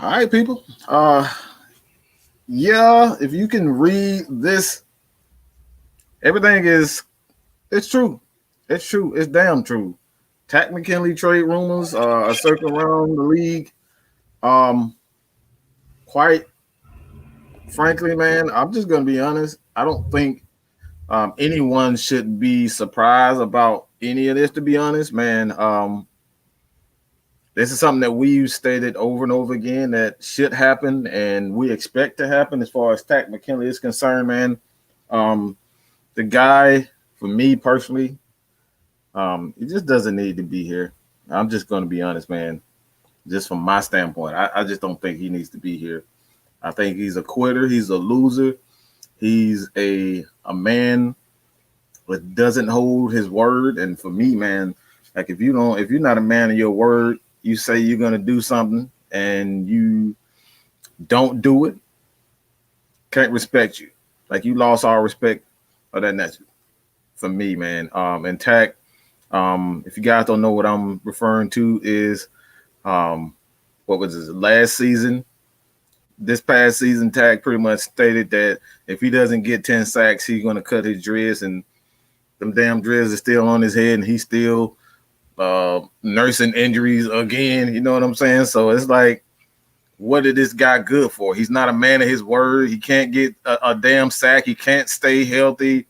All right, people. Yeah, if you can read this, everything is it's true. It's true. It's damn true. Takk McKinley trade rumors are circling around the league. Um, quite frankly, man, I'm just gonna be honest. I don't think anyone should be surprised about any of this. To be honest, man, this is something that we've stated over and over again that should happen and we expect to happen as far as Takk McKinley is concerned, man. Um, the guy, for me personally, he just doesn't need to be here. I'm just going to be honest, man. Just from my standpoint, I just don't think he needs to be here. I think he's a quitter. He's a loser. He's a man that doesn't hold his word. And for me, man, like if you're not a man of your word, you say you're gonna do something and you don't do it, can't respect you. Like you lost all respect of that nature. For me, man. And Takk, if you guys don't know what I'm referring to, is what was his last season? This past season, Takk pretty much stated that if he doesn't get 10 sacks, he's gonna cut his dreads, and them damn dreads are still on his head, and he's still nursing injuries again. You know what I'm saying? So it's like, what did this guy good for? He's not a man of his word. He can't get a damn sack. He can't stay healthy.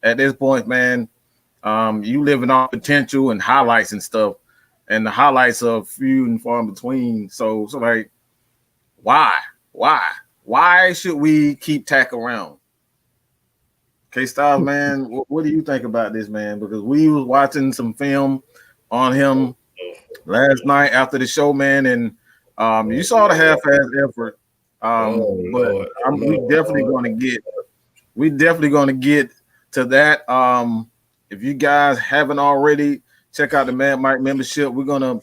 At this point, man, you living on potential and highlights and stuff, and the highlights are few and far in between. So like, why should we keep Takk around? K Styles, man, what do you think about this, man? Because we was watching some film on him last night after the show, man, and you saw the half-ass effort. But we definitely going to get to that. If you guys haven't already, check out the Mad Mike membership. We're gonna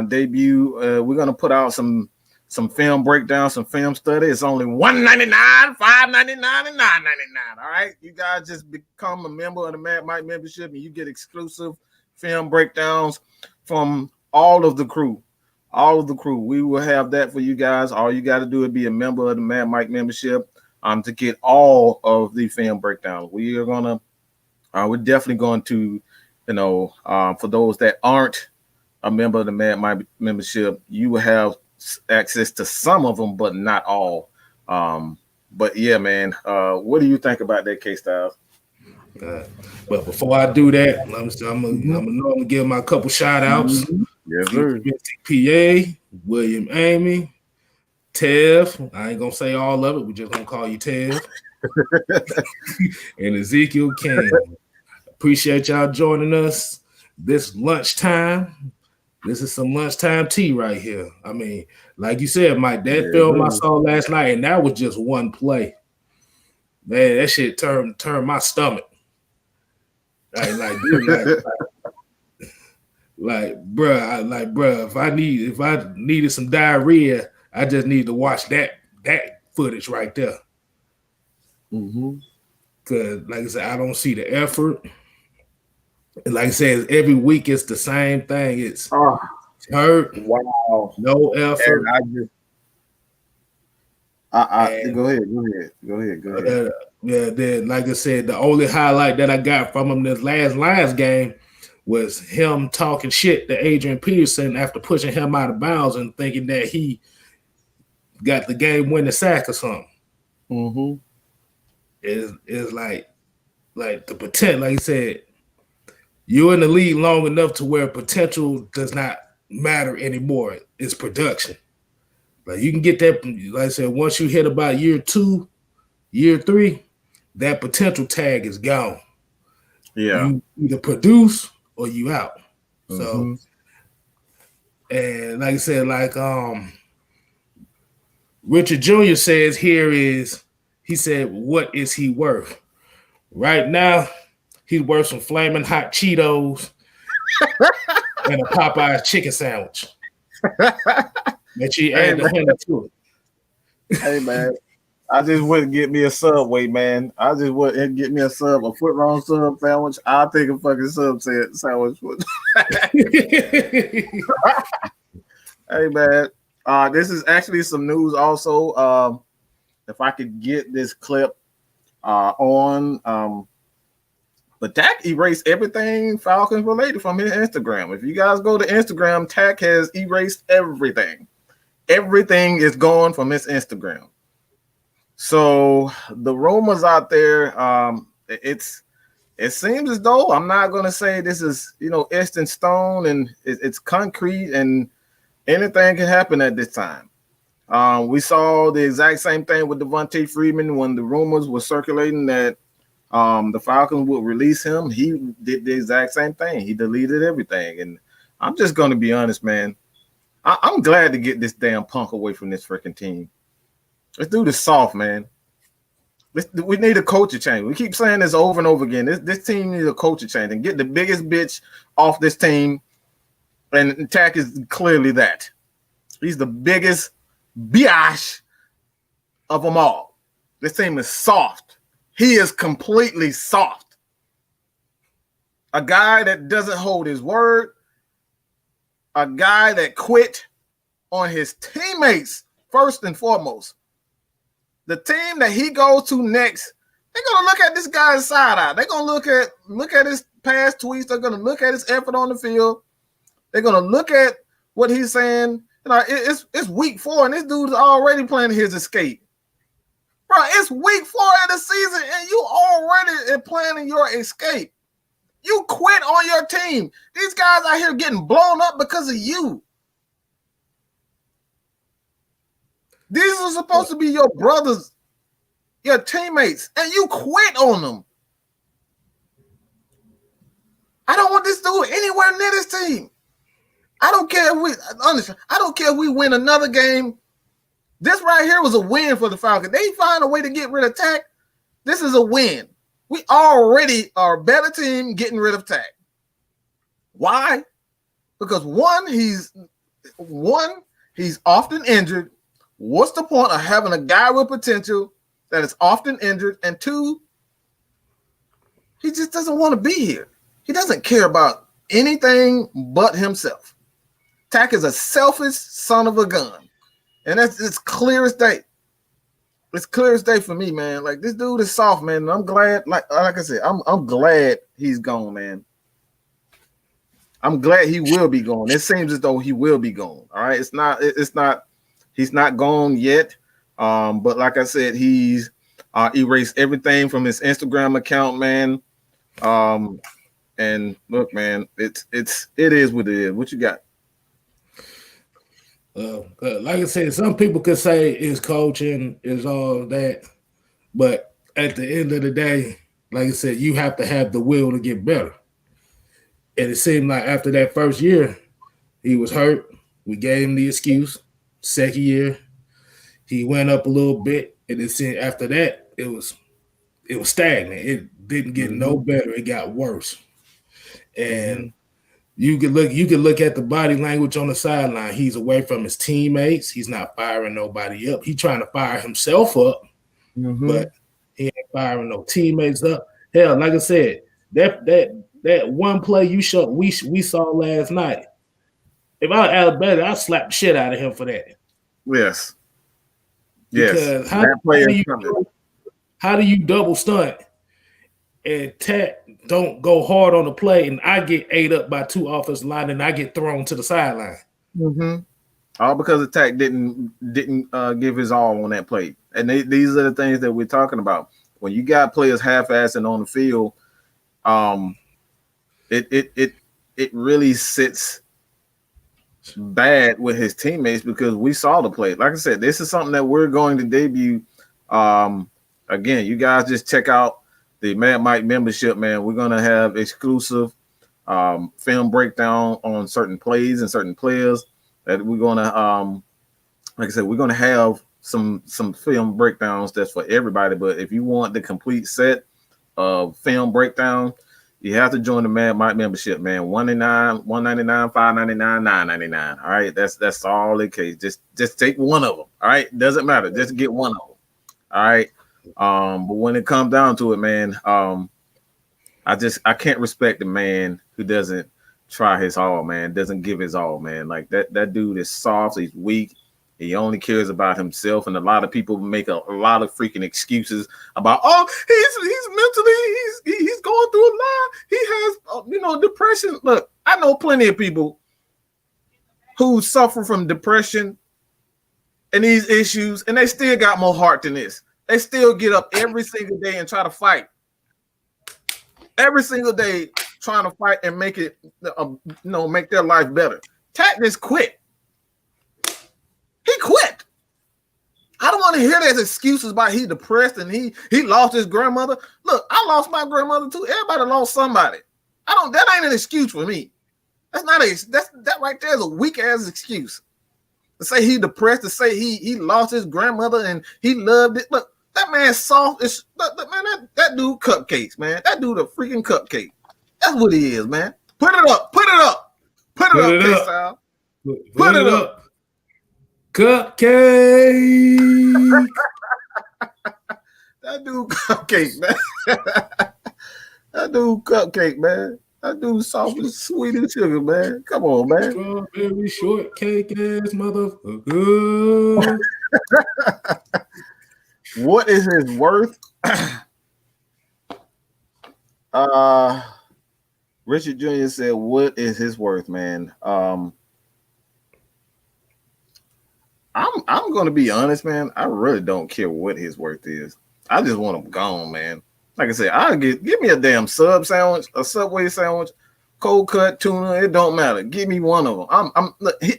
debut. We're gonna put out some film breakdown, some film study. It's only $1.99, $5.99, and $9.99. All right, you guys just become a member of the Mad Mike membership, and you get exclusive film breakdowns from all of the crew. We will have that for you guys. All you got to do is be a member of the Mad Mike membership to get all of the film breakdowns. We're definitely going to, for those that aren't a member of the Mad Mike membership, you will have access to some of them, but not all. But yeah, man, what do you think about that, K Styles? But before I do that, I'm gonna give my couple shout outs. Yes, sir. PA, William Amy, Tev. I ain't gonna say all of it. We're just gonna call you Tev. And Ezekiel King. Appreciate y'all joining us this lunchtime. This is some lunchtime tea right here. I mean, like you said, Mike, that film I saw last night, and that was just one play. Man, that shit turned my stomach. Bruh, if I needed some diarrhea, I just need to watch that footage right there. Cause like I said, I don't see the effort. And like I said, every week it's the same thing. It's hurt. Wow. No effort. Go ahead. Yeah, then like I said, the only highlight that I got from him this last Lions game was him talking shit to Adrian Peterson after pushing him out of bounds and thinking that he got the game-winning sack or something. It's like the potential, like I said, you're in the league long enough to where potential does not matter anymore. It's production. Like you can get that, like I said, once you hit about year 2, year 3, that potential tag is gone. Yeah. You either produce or you out. So, and like I said, Richard Jr. says he said, what is he worth? Right now, he's worth some flaming hot Cheetos and a Popeye's chicken sandwich. That you add the honey to it. Hey, man. I just wouldn't get me a Subway, man. I just wouldn't get me a foot long sub sandwich. I'll take a fucking sub sandwich. Hey, man. This is actually some news also. If I could get this clip on, but Takk erased everything Falcons related from his Instagram. If you guys go to Instagram, Takk has erased everything. Everything is gone from his Instagram. So the rumors out there, it seems as though, I'm not going to say this is, etched in stone and it's concrete and anything can happen at this time. We saw the exact same thing with Devontae Freeman when the rumors were circulating that the Falcons would release him. He did the exact same thing. He deleted everything. And I'm just going to be honest, man. I'm glad to get this damn punk away from this freaking team. Let's do this soft, man. We need a culture change. We keep saying this over and over again. This team needs a culture change and get the biggest bitch off this team. And Takk is clearly that. He's the biggest biatch of them all. This team is soft. He is completely soft. A guy that doesn't hold his word. A guy that quit on his teammates first and foremost. The team that he goes to next, they're gonna look at this guy's side eye. They're gonna look at his past tweets. They're gonna look at his effort on the field. They're gonna look at what he's saying. It's week 4 and this dude's already planning his escape. Bro, it's week 4 of the season and you already planning your escape. You quit on your team. These guys out here getting blown up because of you. These are supposed to be your brothers, your teammates, and you quit on them. I don't want this dude anywhere near this team. I don't care if we win another game. This right here was a win for the Falcons. They find a way to get rid of Takk. This is a win. We already are a better team getting rid of Takk. Why? Because one, he's often injured. What's the point of having a guy with potential that is often injured? And 2, he just doesn't want to be here. He doesn't care about anything but himself. Takk is a selfish son of a gun. And it's clear as day. It's clear as day for me, man. Like, this dude is soft, man. And I'm glad, like I said, I'm glad he's gone, man. I'm glad he will be gone. It seems as though he will be gone. All right. He's not gone yet. But like I said, he's erased everything from his Instagram account, man. And look, man, it is what it is. What you got? Like I said, some people could say it's coaching, is all that, but at the end of the day, like I said, you have to have the will to get better. And it seemed like after that first year, he was hurt. We gave him the excuse. Second year, he went up a little bit, and it seemed after that it was stagnant. It didn't get no better. It got worse. And you could look at the body language on the sideline. He's away from his teammates. He's not firing nobody up. He's trying to fire himself up, but he ain't firing no teammates up. Hell, like I said, that one play we saw last night. If I was Alabama, I'd slap the shit out of him for that. Yes. Because how do you double stunt and Takk don't go hard on the play and I get ate up by 2 offensive line and I get thrown to the sideline? All because Takk didn't give his all on that play. And these are the things that we're talking about. When you got players half-assing on the field, it really sits bad with his teammates because we saw the play. Like I said, this is something that we're going to debut. Again, you guys just check out the Mad Mike membership, man. We're gonna have exclusive film breakdown on certain plays and certain players that we're gonna like I said, we're gonna have some film breakdowns that's for everybody. But if you want the complete set of film breakdown, you have to join the Mad Mike membership, man. $1.99, $1.99, $5.99, $9.99. All right, that's all it takes. Just take one of them. All right, doesn't matter. Just get one of them. All right. But when it comes down to it, man, I can't respect the man who doesn't try his all, man. Doesn't give his all, man. Like that dude is soft. He's weak. He only cares about himself, and a lot of people make a lot of freaking excuses about, oh, he's mentally, he's going through a lot. He has, depression. Look, I know plenty of people who suffer from depression and these issues, and they still got more heart than this. They still get up every single day and try to fight. Every single day trying to fight and make it, make their life better. Takk just quit. He quit. I don't want to hear those excuses about he depressed and he lost his grandmother. Look, I lost my grandmother too. Everybody lost somebody. That ain't an excuse for me. That right there is a weak ass excuse. To say he depressed, to say he lost his grandmother and he loved it. Look, that man's soft. That dude cupcakes, man. That dude a freaking cupcake. That's what he is, man. Put it up. Put it up. Put it up, K-Style. Put it up. Cupcake. That dude cupcake, man. That dude cupcake, man. That dude soft and sweet and sugar, man. Come on, man. Strawberry shortcake ass motherfucker. What is his worth? Richard Jr. said, what is his worth, man? I'm going to be honest, man. I really don't care what his worth is. I just want him gone, man. Like I said, I'll give me a damn sub sandwich, a Subway sandwich, cold cut tuna. It don't matter. Give me one of them.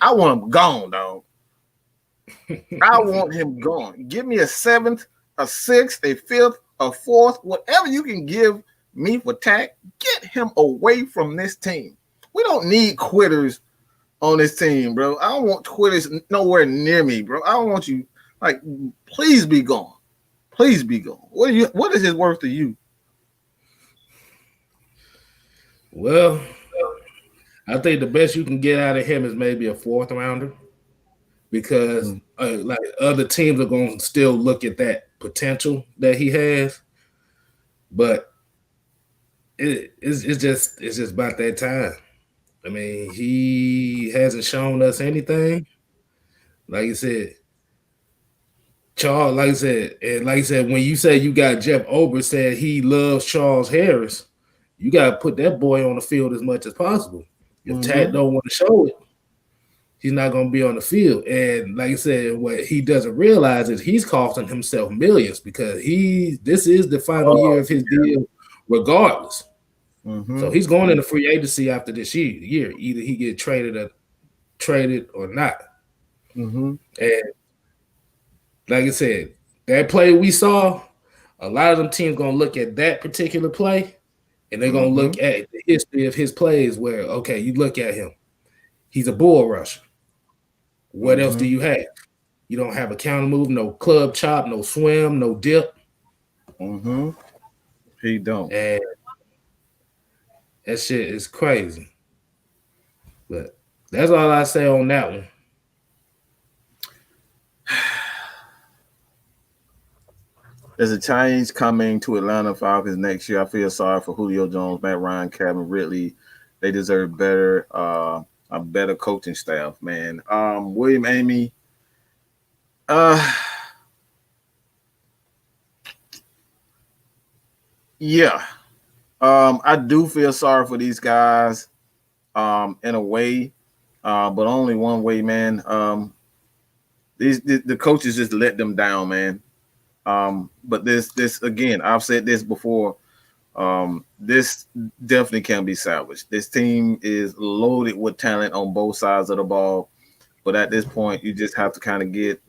I want him gone, dog. I want him gone. Give me a 7th, a 6th, a 5th, a 4th, whatever you can give me for Takk. Get him away from this team. We don't need quitters on this team, bro. I don't want quitters nowhere near me, bro. I don't want you, please be gone. Please be gone. What is his worth to you? Well, I think the best you can get out of him is maybe a 4th rounder, because other teams are going to still look at that potential that he has. But it's just about that time. I mean, he hasn't shown us anything. Like you said, Charles, like I said, when you say you got Jeff Ober said he loves Charles Harris, you got to put that boy on the field as much as possible. If Takk don't want to show it, he's not going to be on the field. And like I said, what he doesn't realize is he's costing himself millions, because this is the final year of his deal regardless. So he's going into free agency after this year. Either he get traded or not. And like I said, that play we saw, a lot of them teams going to look at that particular play, and they're going to look at the history of his plays where, okay, you look at him. He's a bull rusher. What else do you have? You don't have a counter move, no club chop, no swim, no dip. He don't. And that shit is crazy. But that's all I say on that one. There's a change coming to Atlanta Falcons next year. I feel sorry for Julio Jones, Matt Ryan, Calvin Ridley. They deserve better, a better coaching staff, man. William Amy. Yeah. I do feel sorry for these guys, in a way, but only one way, man. The coaches just let them down, man. But this again, I've said this before. This definitely can be salvaged. This team is loaded with talent on both sides of the ball, but at this point, you just have to kind of get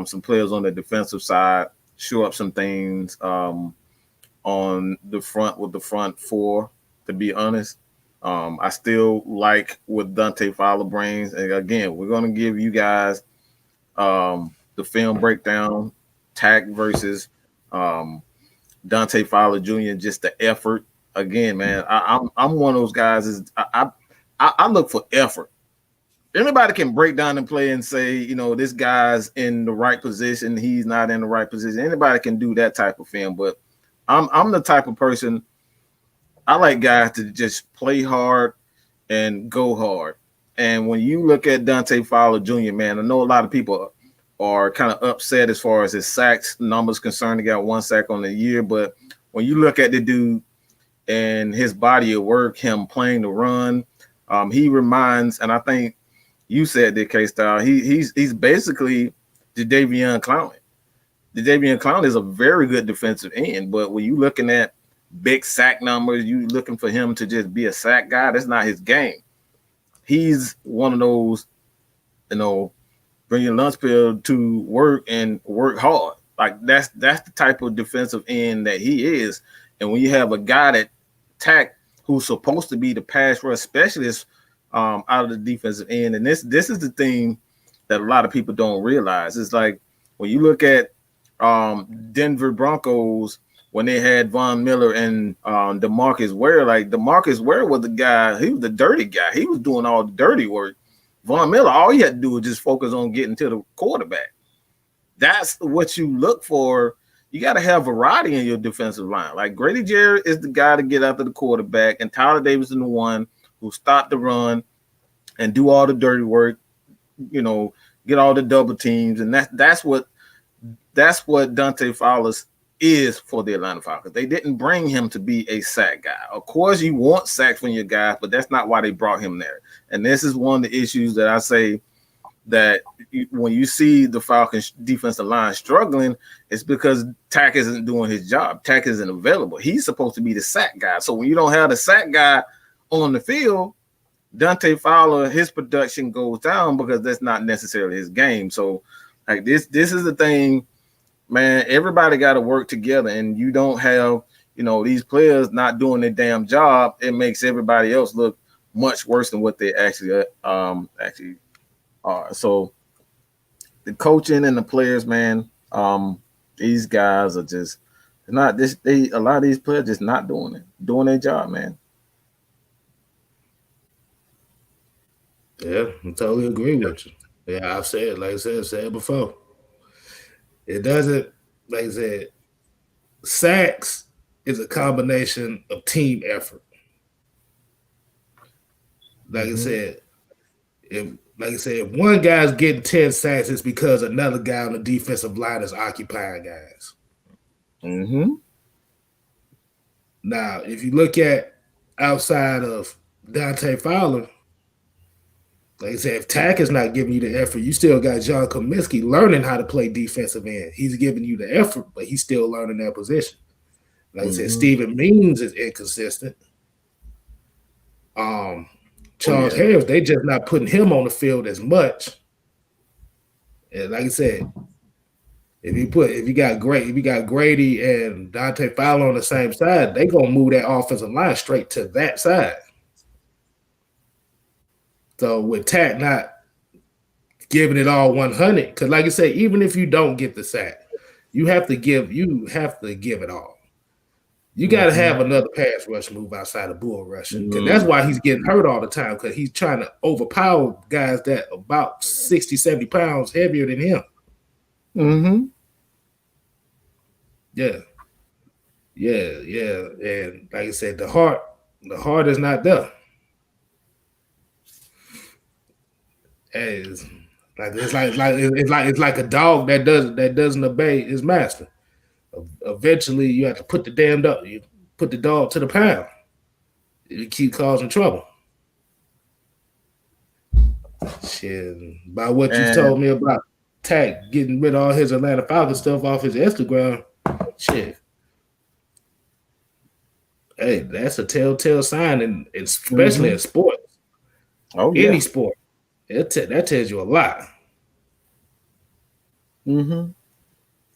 some players on the defensive side, shore up some things on the front with the front four. To be honest, I still like with Dante Fowler brains, and again, we're gonna give you guys the film breakdown. Takk versus Dante Fowler Jr. Just the effort. Again, man, I'm one of those guys. I look for effort. Anybody can break down and play and say, this guy's in the right position, he's not in the right position. Anybody can do that type of film, but I'm the type of person. I like guys to just play hard and go hard. And when you look at Dante Fowler Jr., man, I know a lot of people are kind of upset as far as his sacks numbers concerned. He got 1 sack on the year, but when you look at the dude and his body of work, him playing the run, he reminds, and I think you said that K-Style, he's basically Jadeveon Clowney. Jadeveon Clowney is a very good defensive end, but when you looking at big sack numbers, you looking for him to just be a sack guy, that's not his game. He's one of those, bring your lunch pail to work and work hard. Like that's the type of defensive end that he is. And when you have a guy that Takk, who's supposed to be the pass rush specialist out of the defensive end, and this is the thing that a lot of people don't realize. It's like when you look at Denver Broncos when they had Von Miller and DeMarcus Ware, like DeMarcus Ware was the guy, he was the dirty guy. He was doing all the dirty work. Von Miller, all he had to do was just focus on getting to the quarterback. That's what you look for. You got to have variety in your defensive line. Like Grady Jarrett is the guy to get after the quarterback, and Tyler Davis is the one who stopped the run and do all the dirty work, get all the double teams. And that's what Dante Fowler's is for the Atlanta Falcons. They didn't bring him to be a sack guy. Of course, you want sacks from your guys, but that's not why they brought him there. And this is one of the issues that I say that when you see the Falcons defensive line struggling, it's because Takk isn't doing his job. Takk isn't available. He's supposed to be the sack guy. So when you don't have the sack guy on the field, Dante Fowler, his production goes down because that's not necessarily his game. So like this is the thing, man. Everybody got to work together, and you don't have, these players not doing their damn job. It makes everybody else look much worse than what they actually are. So the coaching and the players, man, these guys are just not this. A lot of these players just not doing their job, man. Yeah, I totally agree with you. Yeah, I've said, like I said before. It doesn't, like I said, sacks is a combination of team effort. Like I said, if one guy's getting 10 sacks, it's because another guy on the defensive line is occupying guys. Mm-hmm. Now, if you look at outside of Dante Fowler, like I said, if Takk is not giving you the effort, you still got John Cominsky learning how to play defensive end. He's giving you the effort, but he's still learning that position. Like I said, Steven Means is inconsistent. Charles Harris, they just not putting him on the field as much. And like I said, if you got Grady and Dante Fowler on the same side, they gonna move that offensive line straight to that side. So with Takk not giving it all 100, because like I say, even if you don't get the sack, you have to give it all. You got to have another pass rush move outside of bull rushing, because that's why he's getting hurt all the time, because he's trying to overpower guys that about 60, 70 pounds heavier than him. Mm-hmm. Yeah. And like I said, the heart is not there. It's like a dog that doesn't obey his master. Eventually, you have to put the dog to the pound. It keep causing trouble. Shit, by what you told me about Takk getting rid of all his Atlanta Falcons stuff off his Instagram, shit. Hey, that's a telltale sign, and especially in sports. Oh, yeah. Any sport. That tells you a lot. Mm-hmm.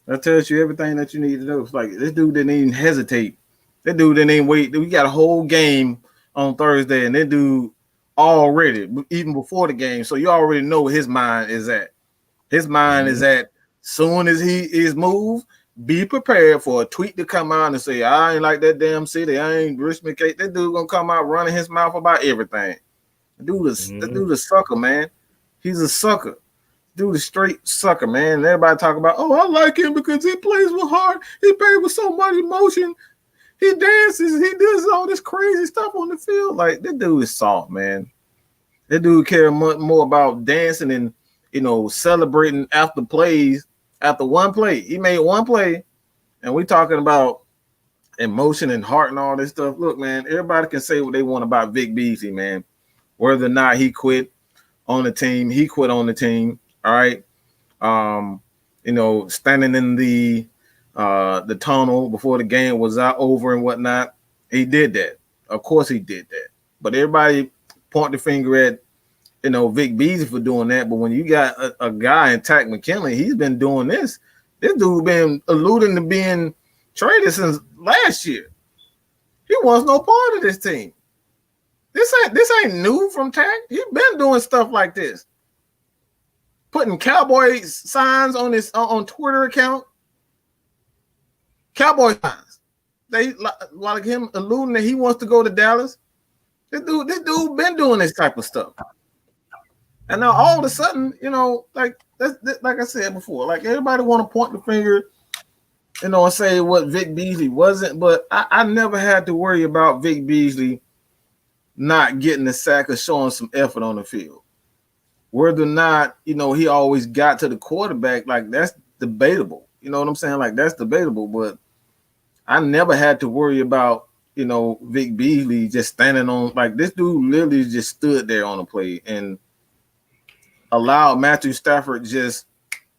That tells you everything that you need to know. It's like this dude didn't even hesitate. That dude didn't even wait. We got a whole game on Thursday, and that dude already, even before the game, so you already know where his mind is at. His mind is at soon as he is moved, be prepared for a tweet to come out and say, I ain't like that damn city. I ain't Richmond Cake. That dude gonna come out running his mouth about everything. That dude is a sucker, man. He's a sucker. Dude is straight sucker, man. And everybody talk about, oh, I like him because he plays with heart. He plays with so much emotion. He dances. He does all this crazy stuff on the field. Like, that dude is soft, man. That dude care much more about dancing celebrating after plays, after one play. He made one play, and we talking about emotion and heart and all this stuff. Look, man, everybody can say what they want about Vic Beasley, man. Whether or not he quit on the team, he quit on the team. All right. Standing in the tunnel before the game was over and whatnot. He did that. Of course he did that. But everybody point the finger at Vic Beasley for doing that. But when you got a guy in Takk McKinley, he's been doing this. This dude been alluding to being traded since last year. He wants no part of this team. This ain't new from Takk. He's been doing stuff like this. Putting cowboy signs on his on Twitter account. Cowboy signs. They like him alluding that he wants to go to Dallas. This dude been doing this type of stuff. And now all of a sudden, like I said before, like everybody want to point the finger, and say what Vic Beasley wasn't, but I never had to worry about Vic Beasley not getting the sack or showing some effort on the field. Whether or not, he always got to the quarterback, like that's debatable. You know what I'm saying? Like that's debatable, but I never had to worry about, Vic Beasley just standing on, like this dude literally just stood there on the play and allowed Matthew Stafford, just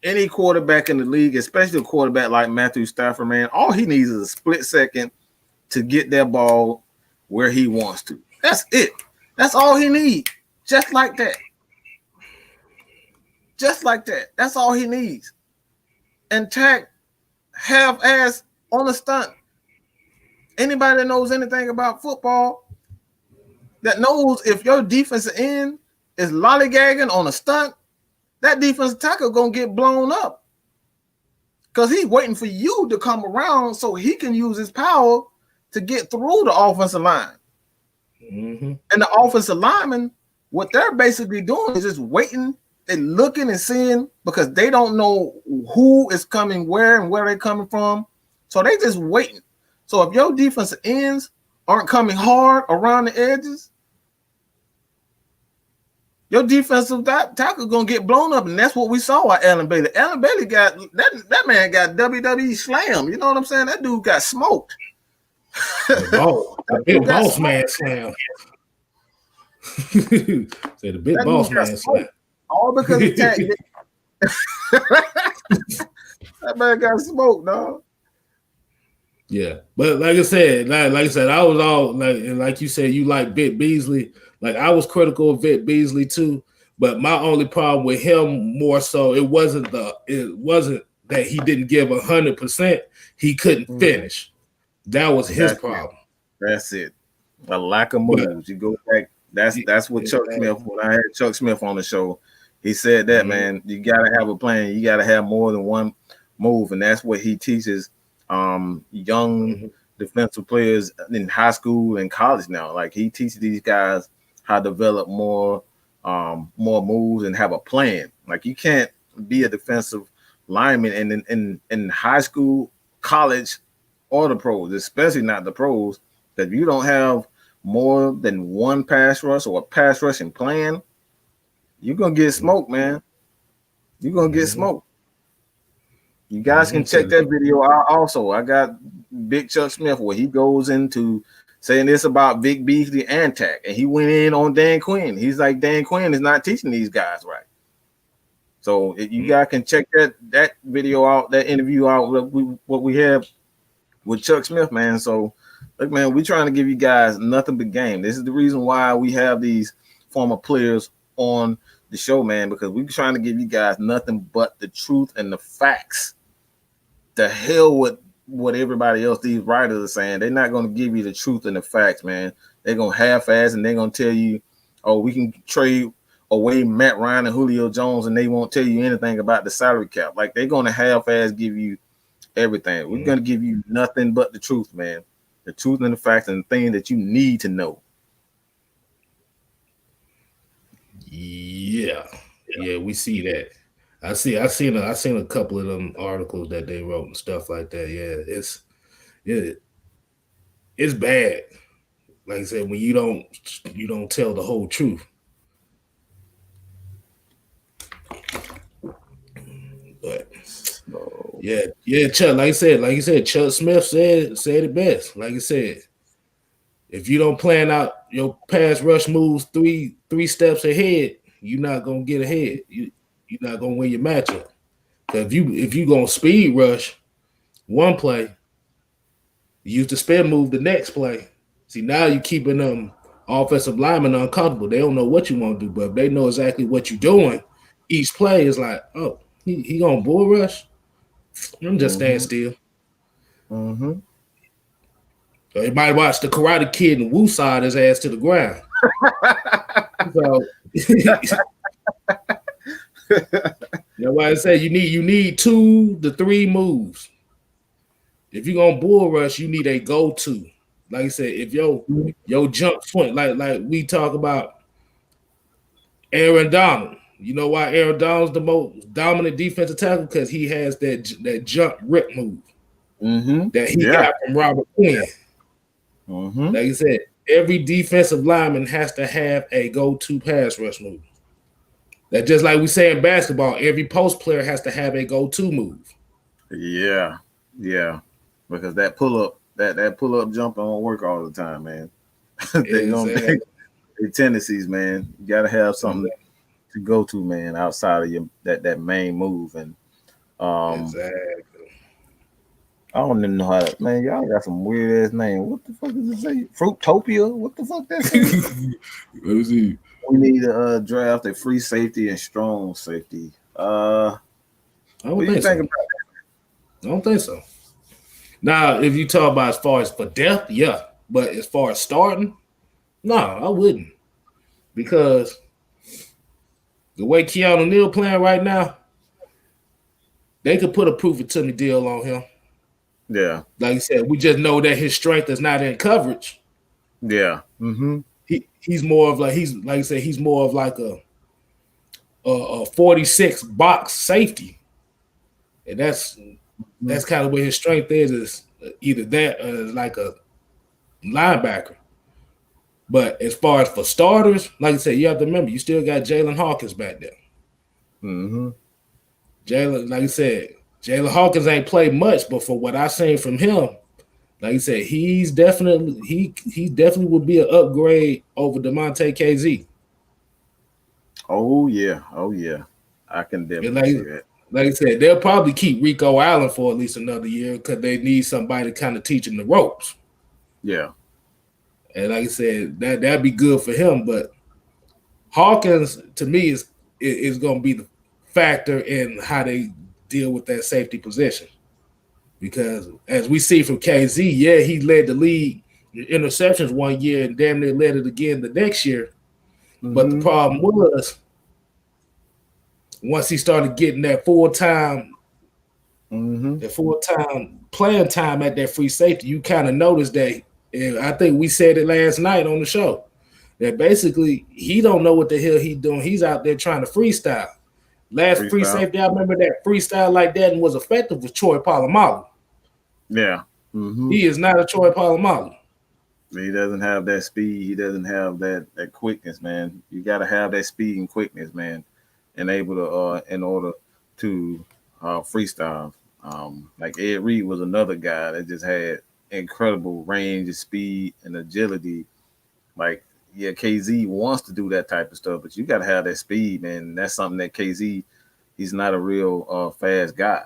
any quarterback in the league, especially a quarterback like Matthew Stafford, man, all he needs is a split second to get that ball where he wants to. That's it. That's all he needs. Just like that. Just like that. That's all he needs. And Takk half-ass on a stunt. Anybody that knows anything about football that knows if your defensive end is lollygagging on a stunt, that defensive tackle gonna get blown up. Because he's waiting for you to come around so he can use his power to get through the offensive line. Mm-hmm. And the offensive linemen, what they're basically doing is just waiting and looking and seeing, because they don't know who is coming where and where they're coming from. So they just waiting. So if your defensive ends aren't coming hard around the edges, your defensive tackle gonna get blown up, and that's what we saw at Allen Bailey. Allen Bailey got that man got WWE slam. You know what I'm saying? That dude got smoked. The big boss man slam. Say the big boss man slam. All because of Takk. That man got smoked, dog. Yeah, but like I said, I was all like you said, you like Vic Beasley. Like I was critical of Vic Beasley too, but my only problem with him more so it wasn't that he didn't give 100%. He couldn't finish. That was his problem. That's it. A lack of moves. You go back. That's what Chuck Smith. When I had Chuck Smith on the show, he said that man, you gotta have a plan. You gotta have more than one move, and that's what he teaches young defensive players in high school and college now. Like he teaches these guys how to develop more moves and have a plan. Like you can't be a defensive lineman and in high school, college, or the pros, especially not the pros, that if you don't have more than one pass rush or a pass rushing plan, you're gonna get smoked, man. You're gonna get smoked. You guys can check that video out also. I got Big Chuck Smith where he goes into saying this about Vic Beasley and Takk, and he went in on Dan Quinn. He's like, Dan Quinn is not teaching these guys right. So you guys can check that video out, that interview out, what we have with Chuck Smith, man. So look, man, we're trying to give you guys nothing but game. This is the reason why we have these former players on the show, man, because we're trying to give you guys nothing but the truth and the facts. The hell with what everybody else, these writers are saying. They're not going to give you the truth and the facts, man. They're going to half-ass and they're going to tell you, oh, we can trade away Matt Ryan and Julio Jones, and they won't tell you anything about the salary cap. Like, they're going to half-ass give you everything. We're going to give you nothing but the truth, man. The truth and the facts and the thing that you need to know. Yeah, we see that. I seen a couple of them articles that they wrote and stuff like that. Yeah, it's bad. Like I said, when you don't tell the whole truth. Yeah, Chuck. Like you said, Chuck Smith said it best. Like I said, if you don't plan out your pass rush moves three steps ahead, you're not gonna get ahead. You're not gonna win your matchup. Cause if you gonna speed rush one play, use the spin move the next play. See, now you're keeping them offensive linemen uncomfortable. They don't know what you want to do, but if they know exactly what you're doing, each play is like, oh, he gonna bull rush. I'm just stand still. Mm-hmm. So you might watch the Karate Kid and Woo side his ass to the ground. So that's why I say you need 2 to 3 moves. If you're gonna bull rush, you need a go-to. Like I said, if your jump point, like we talk about Aaron Donald. You know why Aaron Donald's the most dominant defensive tackle? Because he has that jump rip move that he got from Robert Quinn. Like I said, every defensive lineman has to have a go-to pass rush move. That just like we say in basketball, every post player has to have a go-to move. Yeah, because that pull up jump don't work all the time, man. They tendencies, man. You gotta have something to go to, man, outside of your that main move. And exactly. I don't even know how to, man. Y'all got some weird ass name. What the fuck is it say? Fruitopia? What the fuck that say? Let me see. We need to draft a free safety and strong safety. What do you think about that? I don't think so. Now, if you talk about as far as for depth, yeah. But as far as starting, no, I wouldn't. Because the way Keanu Neal playing right now, they could put a proof it to me deal on him. Yeah. Like you said, we just know that his strength is not in coverage. Yeah. Mm-hmm. He's more of like he's more of like a 46 box safety. And that's kind of where his strength is either that or like a linebacker. But as far as for starters, like I said, you have to remember you still got Jalen Hawkins back there. Mm-hmm. Jalen, like I said, Jalen Hawkins ain't played much, but for what I've seen from him, like I said, he definitely would be an upgrade over DeMonte KZ. Oh yeah. I can definitely see that. Like I said, they'll probably keep Rico Allen for at least another year because they need somebody to kind of teach him the ropes. Yeah. And like I said, that'd be good for him. But Hawkins, to me, is going to be the factor in how they deal with that safety position. Because as we see from KZ, yeah, he led the league in interceptions one year and damn near led it again the next year. Mm-hmm. But the problem was once he started getting that full-time playing time at that free safety, you kind of noticed that, and I think we said it last night on the show, that basically he don't know what the hell he's doing. He's out there trying to freestyle. Free safety, I remember that freestyle like that and was effective with Troy Polamalu. Yeah. Mm-hmm. He is not a Troy Polamalu. He doesn't have that speed. He doesn't have that quickness, man. You got to have that speed and quickness, man, and able to in order to freestyle. Like Ed Reed was another guy that just had incredible range and speed and agility. Like, yeah, KZ wants to do that type of stuff, but you got to have that speed, man. That's something that KZ, he's not a real fast guy.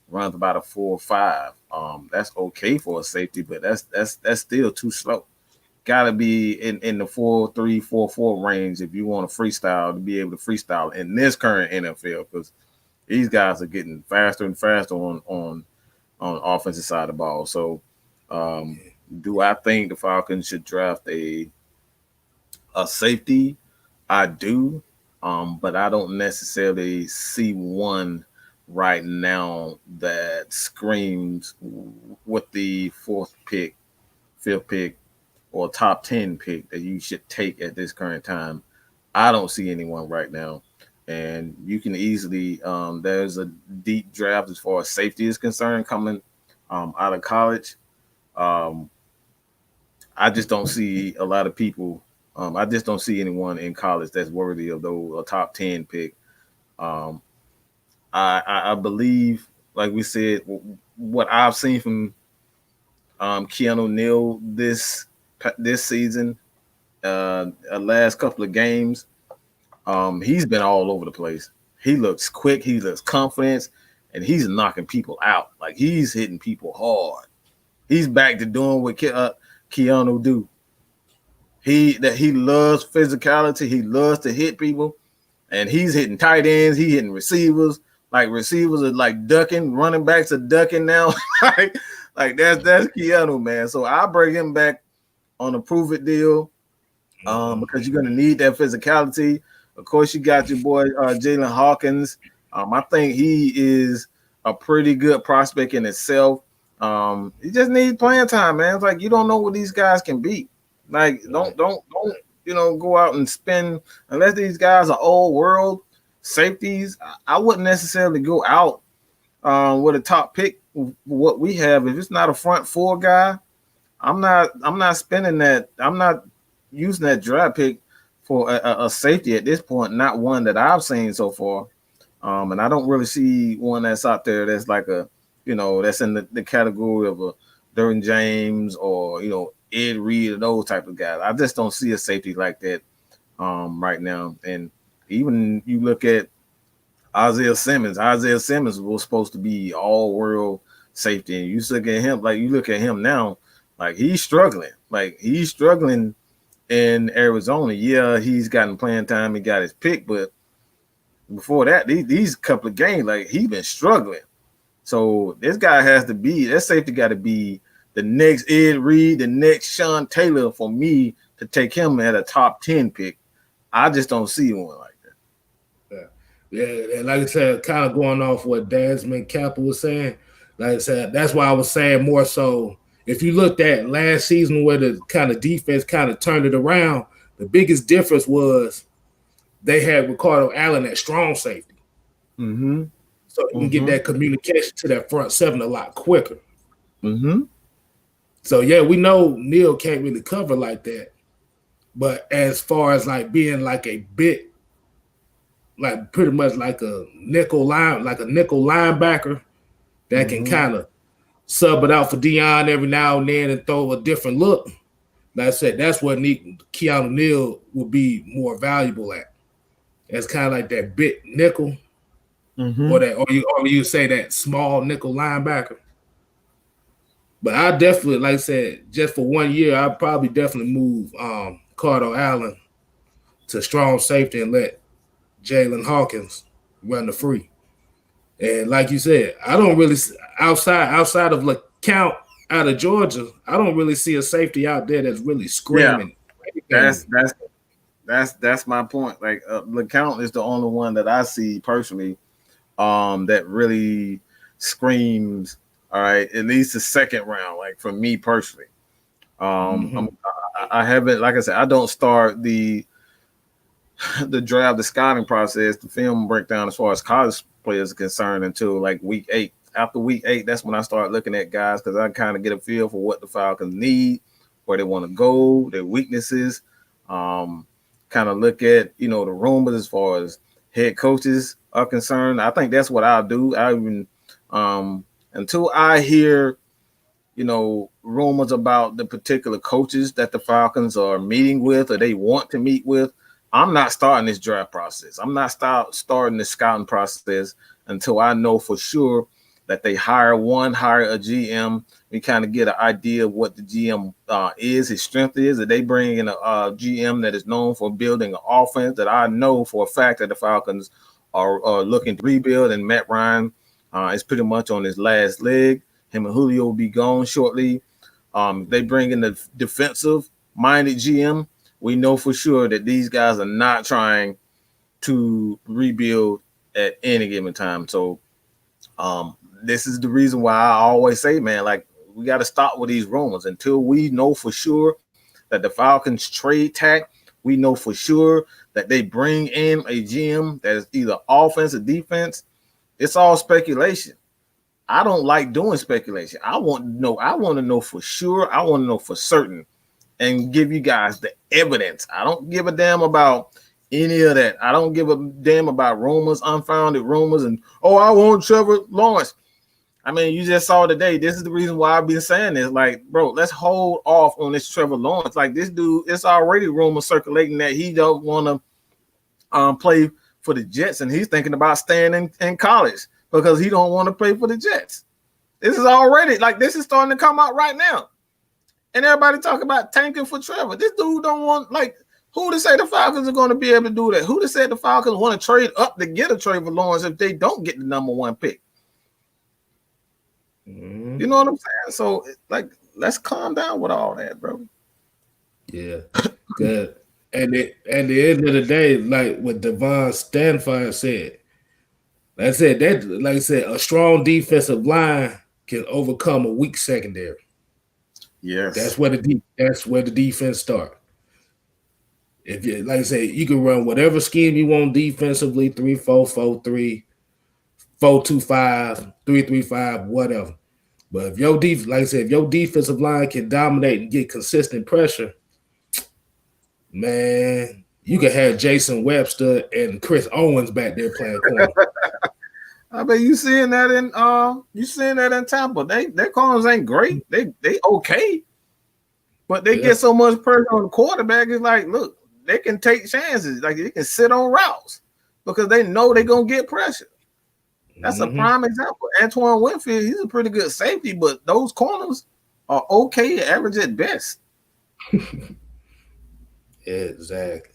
Runs about a 4.5. That's okay for a safety, but that's still too slow. Got to be in the 4.3, 4.4 range if you want to freestyle, to be able to freestyle in this current NFL, because these guys are getting faster and faster on offensive side of the ball. So, do I think the Falcons should draft a safety? I do, but I don't necessarily see one right now that screams with the 4th pick, 5th pick, or top 10 pick that you should take at this current time. I don't see anyone right now. And you can easily, there's a deep draft as far as safety is concerned coming out of college. I just don't see a lot of people. I just don't see anyone in college that's worthy of a top 10 pick. I believe like we said, what I've seen from Keanu Neal this season, last couple of games, he's been all over the place. He looks quick, he looks confident, and he's knocking people out. Like he's hitting people hard. He's back to doing what Keanu do. He loves physicality. He loves to hit people, and he's hitting tight ends. He hitting receivers. Like receivers are like ducking. Running backs are ducking now. like that's Keanu, man. So I bring him back on a prove it deal, because you're gonna need that physicality. Of course, you got your boy Jalen Hawkins. I think he is a pretty good prospect in itself. He just needs playing time, man. It's like you don't know what these guys can be. Like don't go out and spend unless these guys are old world safeties. I wouldn't necessarily go out with a top pick. What we have, if it's not a front four guy, I'm not spending that. I'm not using that draft pick for a safety at this point. Not one that I've seen so far. And I don't really see one that's out there that's like that's in the category of a Derwin James or Ed Reed or those type of guys. I just don't see a safety like that right now. And even you look at Isaiah Simmons. Isaiah Simmons was supposed to be all-world safety, and you look at him now, like he's struggling. Like he's struggling in Arizona. Yeah, he's gotten playing time. He got his pick, but before that, these couple of games, like he's been struggling. So this guy that safety got to be the next Ed Reed, the next Sean Taylor for me to take him at a top 10 pick. I just don't see one like that. Yeah, like I said, kind of going off what Desmond Kappa was saying. Like I said, that's why I was saying more so. If you looked at last season where the kind of defense kind of turned it around, the biggest difference was they had Ricardo Allen at strong safety. Mm-hmm. So you can get that communication to that front seven a lot quicker. Mm-hmm. So, yeah, we know Neal can't really cover like that. But as far as like being like a bit, like pretty much like a nickel linebacker that can kind of sub it out for Dion every now and then and throw a different look. Like I said, that's what Keanu Neal will be more valuable at. It's kind of like that bit nickel, or you say that small nickel linebacker. But I definitely, like I said, just for 1 year, I'd probably definitely move Ricardo Allen to strong safety and let Jalen Hawkins run the free. And like you said, I don't really outside of LeCount out of Georgia, I don't really see a safety out there that's really screaming. Yeah, that's my point. Like LeCount is the only one that I see personally that really screams. All right, at least the second round. Like for me personally, I haven't. Like I said, I don't start the draft, the scouting process, the film breakdown as far as college players are concerned until like week 8. After week 8, that's when I start looking at guys because I kind of get a feel for what the Falcons need, where they want to go, their weaknesses. Kind of look at the rumors as far as head coaches are concerned. I think that's what I'll do. I even until I hear rumors about the particular coaches that the Falcons are meeting with or they want to meet with, I'm not starting this draft process. I'm not starting the scouting process until I know for sure that they hire a GM. We kind of get an idea of what the GM is, his strength is, that they bring in a GM that is known for building an offense that I know for a fact that the Falcons are looking to rebuild, and Matt Ryan is pretty much on his last leg. Him and Julio will be gone shortly. They bring in the defensive-minded GM. We know for sure that these guys are not trying to rebuild at any given time. So this is the reason why I always say, man, like we got to stop with these rumors until we know for sure that the Falcons trade Takk. We know for sure that they bring in a GM that is either offense or defense. It's all speculation. I don't like doing speculation. I want to know for sure. I want to know for certain and give you guys the evidence. I don't give a damn about any of that. I don't give a damn about rumors, unfounded rumors, and I want Trevor Lawrence. I mean, you just saw today. This is the reason why I've been saying this. Like, bro, let's hold off on this Trevor Lawrence. Like, this dude, it's already rumor circulating that he don't want to play for the Jets, and he's thinking about staying in college because he don't want to play for the Jets. This is already, like, this is starting to come out right now. And everybody talk about tanking for Trevor. This dude don't want, like, who to say the Falcons are going to be able to do that? Who to say the Falcons want to trade up to get a Trevor Lawrence if they don't get the number 1 pick? Mm-hmm. You know what I'm saying? So, like, let's calm down with all that, bro. Yeah, good. And at the end of the day, like what Devon Stanford said, like I said, a strong defensive line can overcome a weak secondary. Yes, that's where the defense starts. If you, like I say, you can run whatever scheme you want defensively, 3-4-4-3, 4-2-5, 3-3-5, whatever. But if your if your defensive line can dominate and get consistent pressure, man, you can have Jason Webster and Chris Owens back there playing corner. I mean, you seeing that in Tampa. Their corners ain't great. They okay, but they get so much pressure on the quarterback. It's like, look, they can take chances. Like, they can sit on routes because they know they're gonna get pressure. That's a prime example. Antoine Winfield, he's a pretty good safety, but those corners are okay, average at best. Exactly.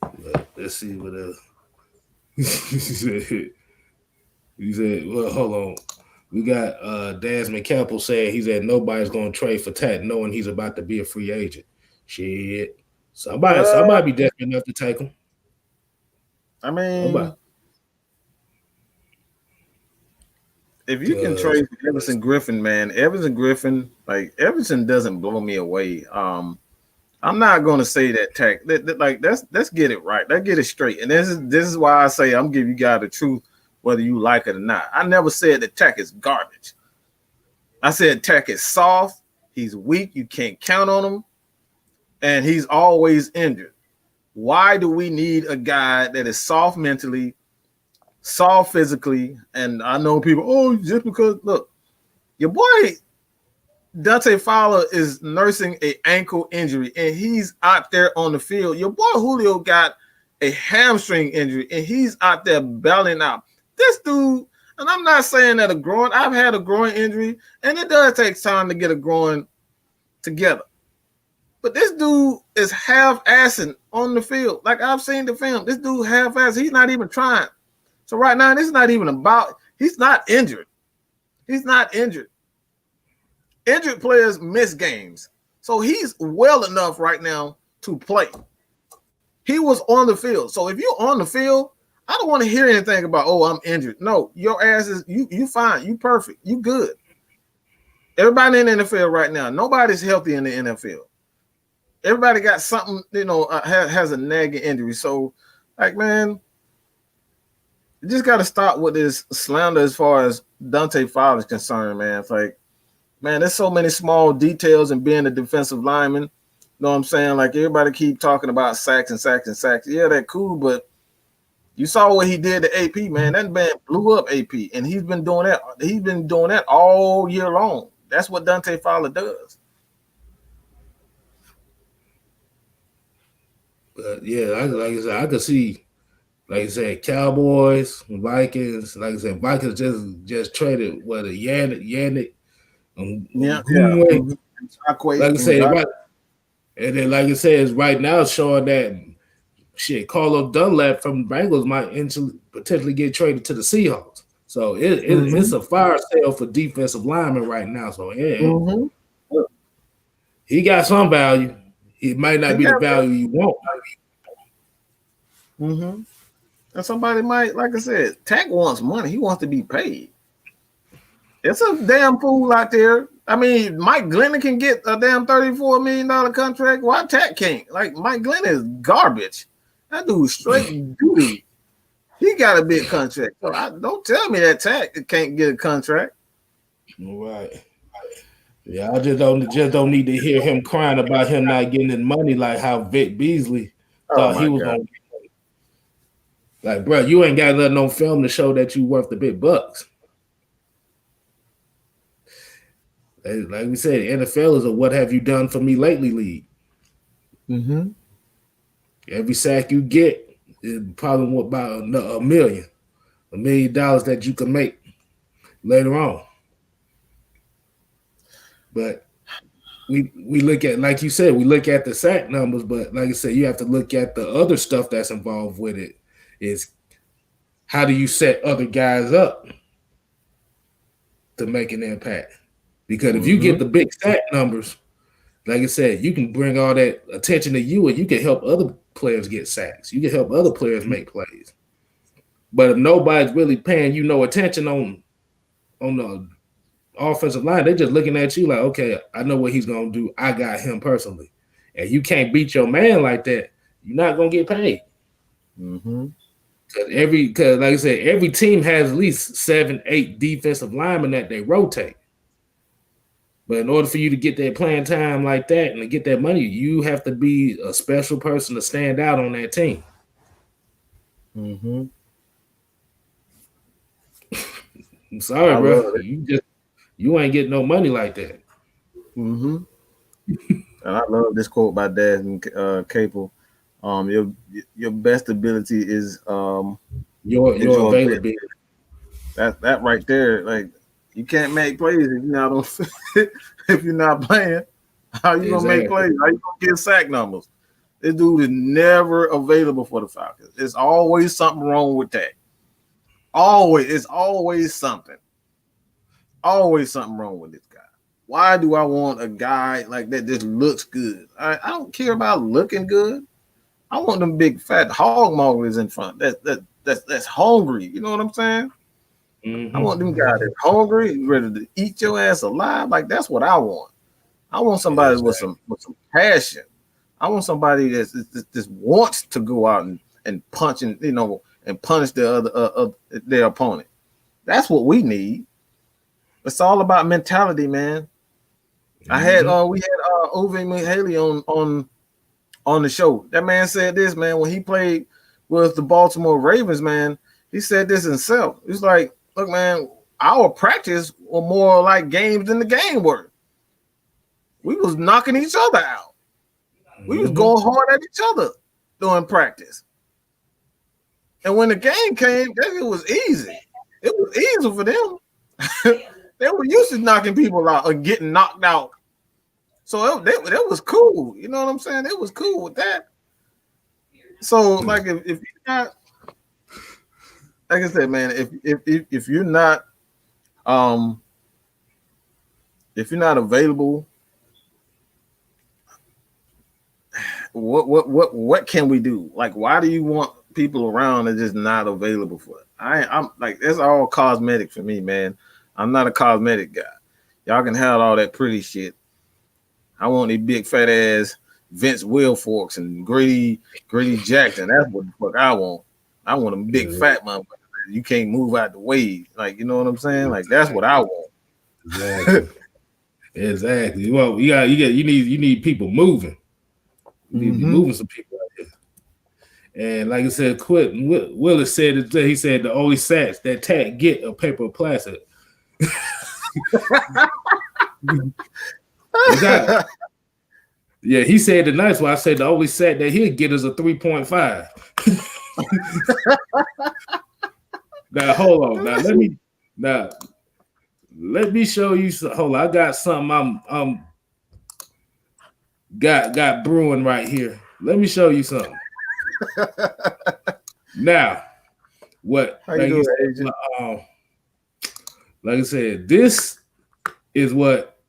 But let's see what else. he said, well, hold on. We got Desmond Campbell saying he said nobody's going to trade for Takk knowing he's about to be a free agent. Shit. Somebody be desperate enough to take him. I mean, if you can trade for Everson Griffin, man, Everson doesn't blow me away. I'm not going to say that Takk. Let's get it right. Let's get it straight. And this is why I say I'm giving you guys the truth, whether you like it or not. I never said that Takk is garbage. I said Takk is soft. He's weak. You can't count on him, and he's always injured. Why do we need a guy that is soft mentally, soft physically? And I know people, just because, look, your boy Dante Fowler is nursing an ankle injury, and he's out there on the field. Your boy Julio got a hamstring injury, and he's out there battling out. This dude, and I'm not saying that I've had a groin injury, and it does take time to get a groin together. But this dude is half-assing on the field. Like, I've seen the film. This dude half-assing. He's not even trying. So right now, this is not even about – he's not injured. He's not injured. Injured players miss games. So he's well enough right now to play. He was on the field. So if you're on the field, I don't want to hear anything about, I'm injured. No, your ass is you fine. You perfect. You good. Everybody in the NFL right now, nobody's healthy in the NFL. Everybody got something, has a nagging injury. So, like, man, you just got to stop with this slander as far as Dante Fowler is concerned, man. It's like, man, there's so many small details in being a defensive lineman. You know what I'm saying? Like, everybody keep talking about sacks and sacks and sacks. Yeah, that's cool, but you saw what he did to AP, man. That man blew up AP, and he's been doing that. He's been doing that all year long. That's what Dante Fowler does. Yeah, like I said, I could see, like I said, Cowboys, Vikings. Like I said, Vikings just traded Yannick. Like I said, right, and then like I said, it's right now showing that Carlos Dunlap from the Bengals might potentially get traded to the Seahawks. So it's a fire sale for defensive linemen right now. So he got some value. It might not be the value you want. And somebody might, like I said, Takk wants money. He wants to be paid. It's a damn fool out there. I mean, Mike Glennon can get a damn $34 million contract. Why Takk can't? Like, Mike Glennon is garbage. That dude's straight duty. He got a big contract. So don't tell me that Takk can't get a contract. Right. Yeah, I just don't need to hear him crying about him not getting his money like how Vic Beasley thought he was going to get money. Like, bro, you ain't got nothing on film to show that you worth the big bucks. Like we said, NFL is a what have you done for me lately league. Mm-hmm. Every sack you get is probably about $1 million that you can make later on. But we look at, like you said, we look at the sack numbers, but like I said, you have to look at the other stuff that's involved with it. Is how do you set other guys up to make an impact? Because if you get the big sack numbers, like I said, you can bring all that attention to you, and you can help other players get sacks. You can help other players make plays. But if nobody's really paying you no attention on the offensive line, they're just looking at you like, okay, I know what he's gonna do. I got him personally, and you can't beat your man like that. You're not gonna get paid. Mm-hmm. Because like I said, every team has at least 7, 8 defensive linemen that they rotate. But in order for you to get that playing time like that and to get that money, you have to be a special person to stand out on that team. Mm-hmm. I'm sorry, bro. You ain't getting no money like that. Mm-hmm. And I love this quote by Dad Capel. Your best ability is your availability. That right there, like you can't make plays if you're not on, if you're not playing. How you gonna make plays? How you gonna get sack numbers? This dude is never available for the Falcons. It's always something wrong with that. It's always something. Always something wrong with this guy. Why do I want a guy like that just looks good? I don't care about looking good. I want them big fat hog maulers in front. That's hungry. You know what I'm saying? Mm-hmm. I want them guys that's hungry, ready to eat your ass alive. Like that's what I want. I want somebody with some passion. I want somebody that just wants to go out and punch and punish their opponent. That's what we need. It's all about mentality, man. Mm-hmm. We had Ove McKinley on the show. That man said this, man, when he played with the Baltimore Ravens, man, he said this himself. He's like, look, man, our practice were more like games than the game were. We was knocking each other out. We was going hard at each other during practice. And when the game came, it was easy. It was easy for them. They were used to knocking people out or getting knocked out. So that was cool. You know what I'm saying? It was cool with that. So like if you're not, like I said, man, if you're not available, what can we do? Like, why do you want people around that just not available for it? I'm like, it's all cosmetic for me, man. I'm not a cosmetic guy. Y'all can have all that pretty shit. I want these big fat ass Vince Wilforks and Grady Jackson. That's what the fuck I want. I want them big fat motherfuckers. You can't move out the way. Like, you know what I'm saying? Like, that's what I want. Exactly. Well, you need people moving. You need to be moving some people out here. And like I said, Willis said it. He said the only sacks that Takk get are paper or plastic. Yeah, he said the nice one. I said the only sack that he'll get is a 3.5. Now hold on. Let me show you. Hold on, I got something. I'm got brewing right here. Let me show you something. Now, what? Like I said, this is what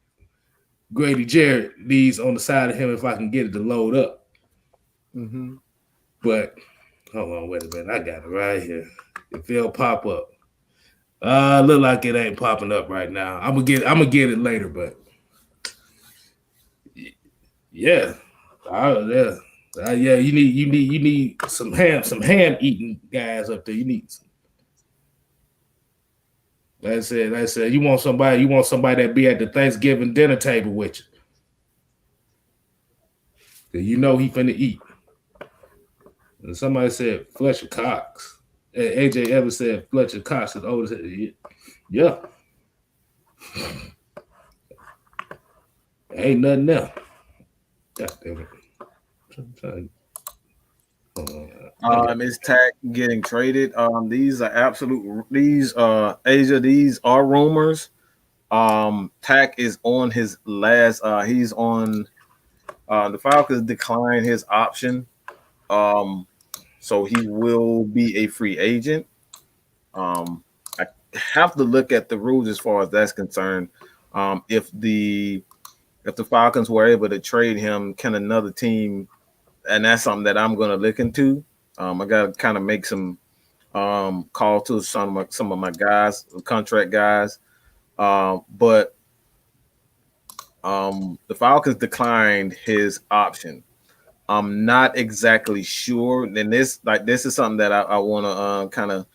Grady Jarrett needs on the side of him if I can get it to load up. Mm-hmm. But hold on, wait a minute. I got it right here. If it'll pop up. Look like it ain't popping up right now. I'm gonna get it later, but yeah. You need some ham eating guys up there. You need some. That's it. You want somebody that be at the Thanksgiving dinner table with you. You know he finna eat. And somebody said Fletcher Cox. AJ Evans said Fletcher Cox is old as hell. Yeah. Ain't nothing there. God damn it. Is Takk getting traded? These are Asia, these are rumors. Takk is on his last he's on the Falcons declined his option. So he will be a free agent. I have to look at the rules as far as that's concerned. If the Falcons were able to trade him, can another team? And that's something that I'm going to look into. I got to kind of make some call to some of my guys, contract guys. But the Falcons declined his option. I'm not exactly sure. And this is something that I want to kind of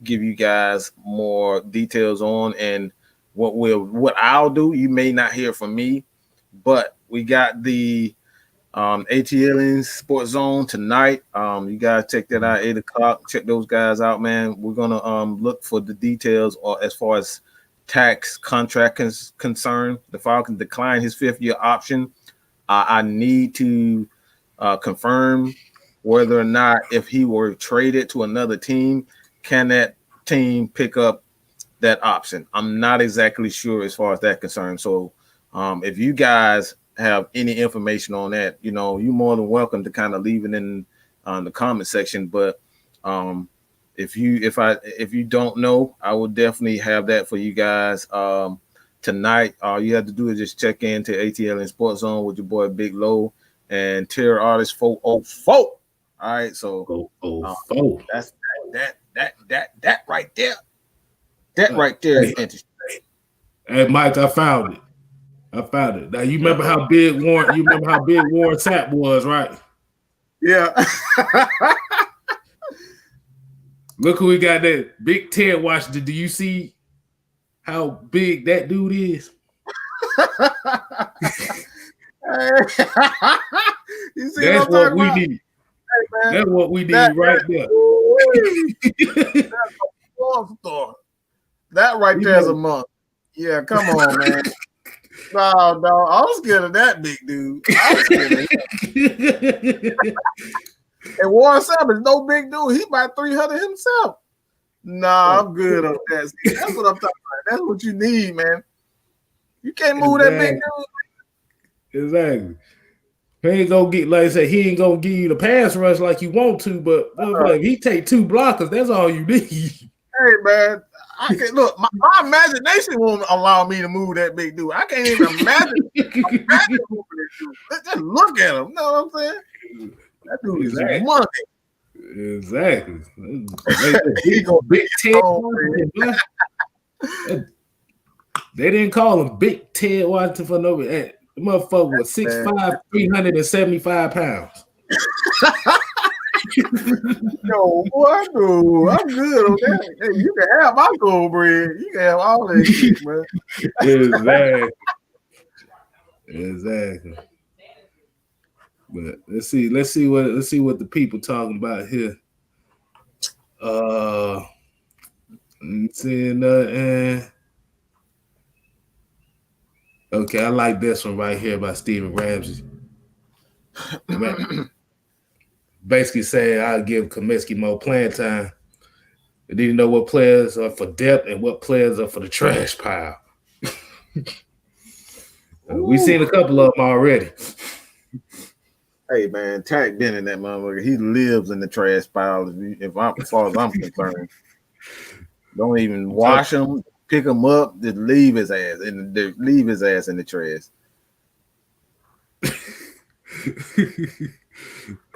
give you guys more details on. And what I'll do, you may not hear from me, but we got the ATL Sports Zone tonight. You guys check that out, 8:00. Check those guys out, man. We're gonna look for the details or as far as Takk's contract is concerned. The Falcons declined his 5th-year option. I need to confirm whether or not if he were traded to another team, can that team pick up that option? I'm not exactly sure as far as that concerned. So if you guys have any information on that, you're more than welcome to kind of leave it in the comment section. But if you don't know, I will definitely have that for you guys tonight. All you have to do is just check into ATL and Sports Zone with your boy Big Low and Terror Artist 404. All right, so that's that right there. That right there is interesting. Hey, Mike, I found it. Now you remember how big Warren Sapp was, right? Yeah. Look who we got there. Big Ted Washington. Do you see how big that dude is? You see That's what we need. Hey, that's what we need right there. That right there is a month. Yeah, come on, man. No, I was scared of that big dude. I was scared of him. And Warren Sapp is no big dude. He about 300 himself. Nah, I'm good on that. See, that's what I'm talking about. That's what you need, man. You can't move that big dude. Exactly. He ain't gonna get, like I said, he ain't gonna give you the pass rush like you want to, but if he take 2 blockers, that's all you need. Hey, man. I can look. My imagination won't allow me to move that big dude. I can't even imagine moving this dude. Just look at him. You know what I'm saying? That dude is money. Exactly. He gonna Big Ted. They didn't call him Big Ted Washington for no reason. The motherfucker was 6'5", 375 pounds. Yo, boy, no, I'm good on that. Hey, you can have my gold bread. You can have all that shit, man. Exactly. But let's see what the people talking about here. Seeing okay, I like this one right here by Steven Ramsey. Basically saying I'll give Kaminsky more playing time. And then you know what players are for depth and what players are for the trash pile. We've seen a couple of them already. Hey, man, Takk been in that motherfucker. He lives in the trash pile. As far as I'm concerned, don't even wash him, pick him up, just leave his ass in the trash.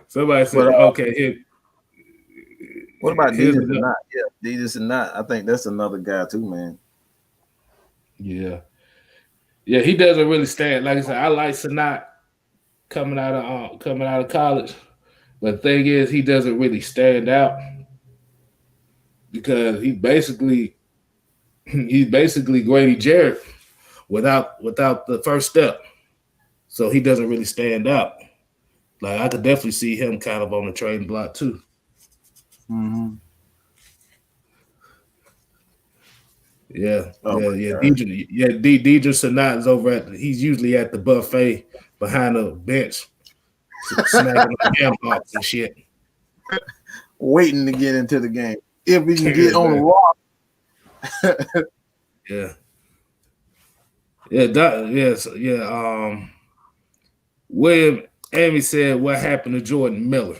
Somebody said, okay. What about Deedus and Not? Yeah, Deedus and Not. I think that's another guy too, man. Yeah, he doesn't really stand. Like I said, I like Sanat coming out of college, but the thing is, he doesn't really stand out because he's basically Grady Jarrett without the first step, so he doesn't really stand out. Like I could definitely see him kind of on the trading block too. Mm-hmm. Yeah, Oh my yeah. God. Deidre Sanat is over he's usually at the buffet behind the bench, snacking on ham hocks and shit. Waiting to get into the game. If we can get on the Man. rock. Yeah. Yeah. William Amy said, "What happened to Jordan Miller?"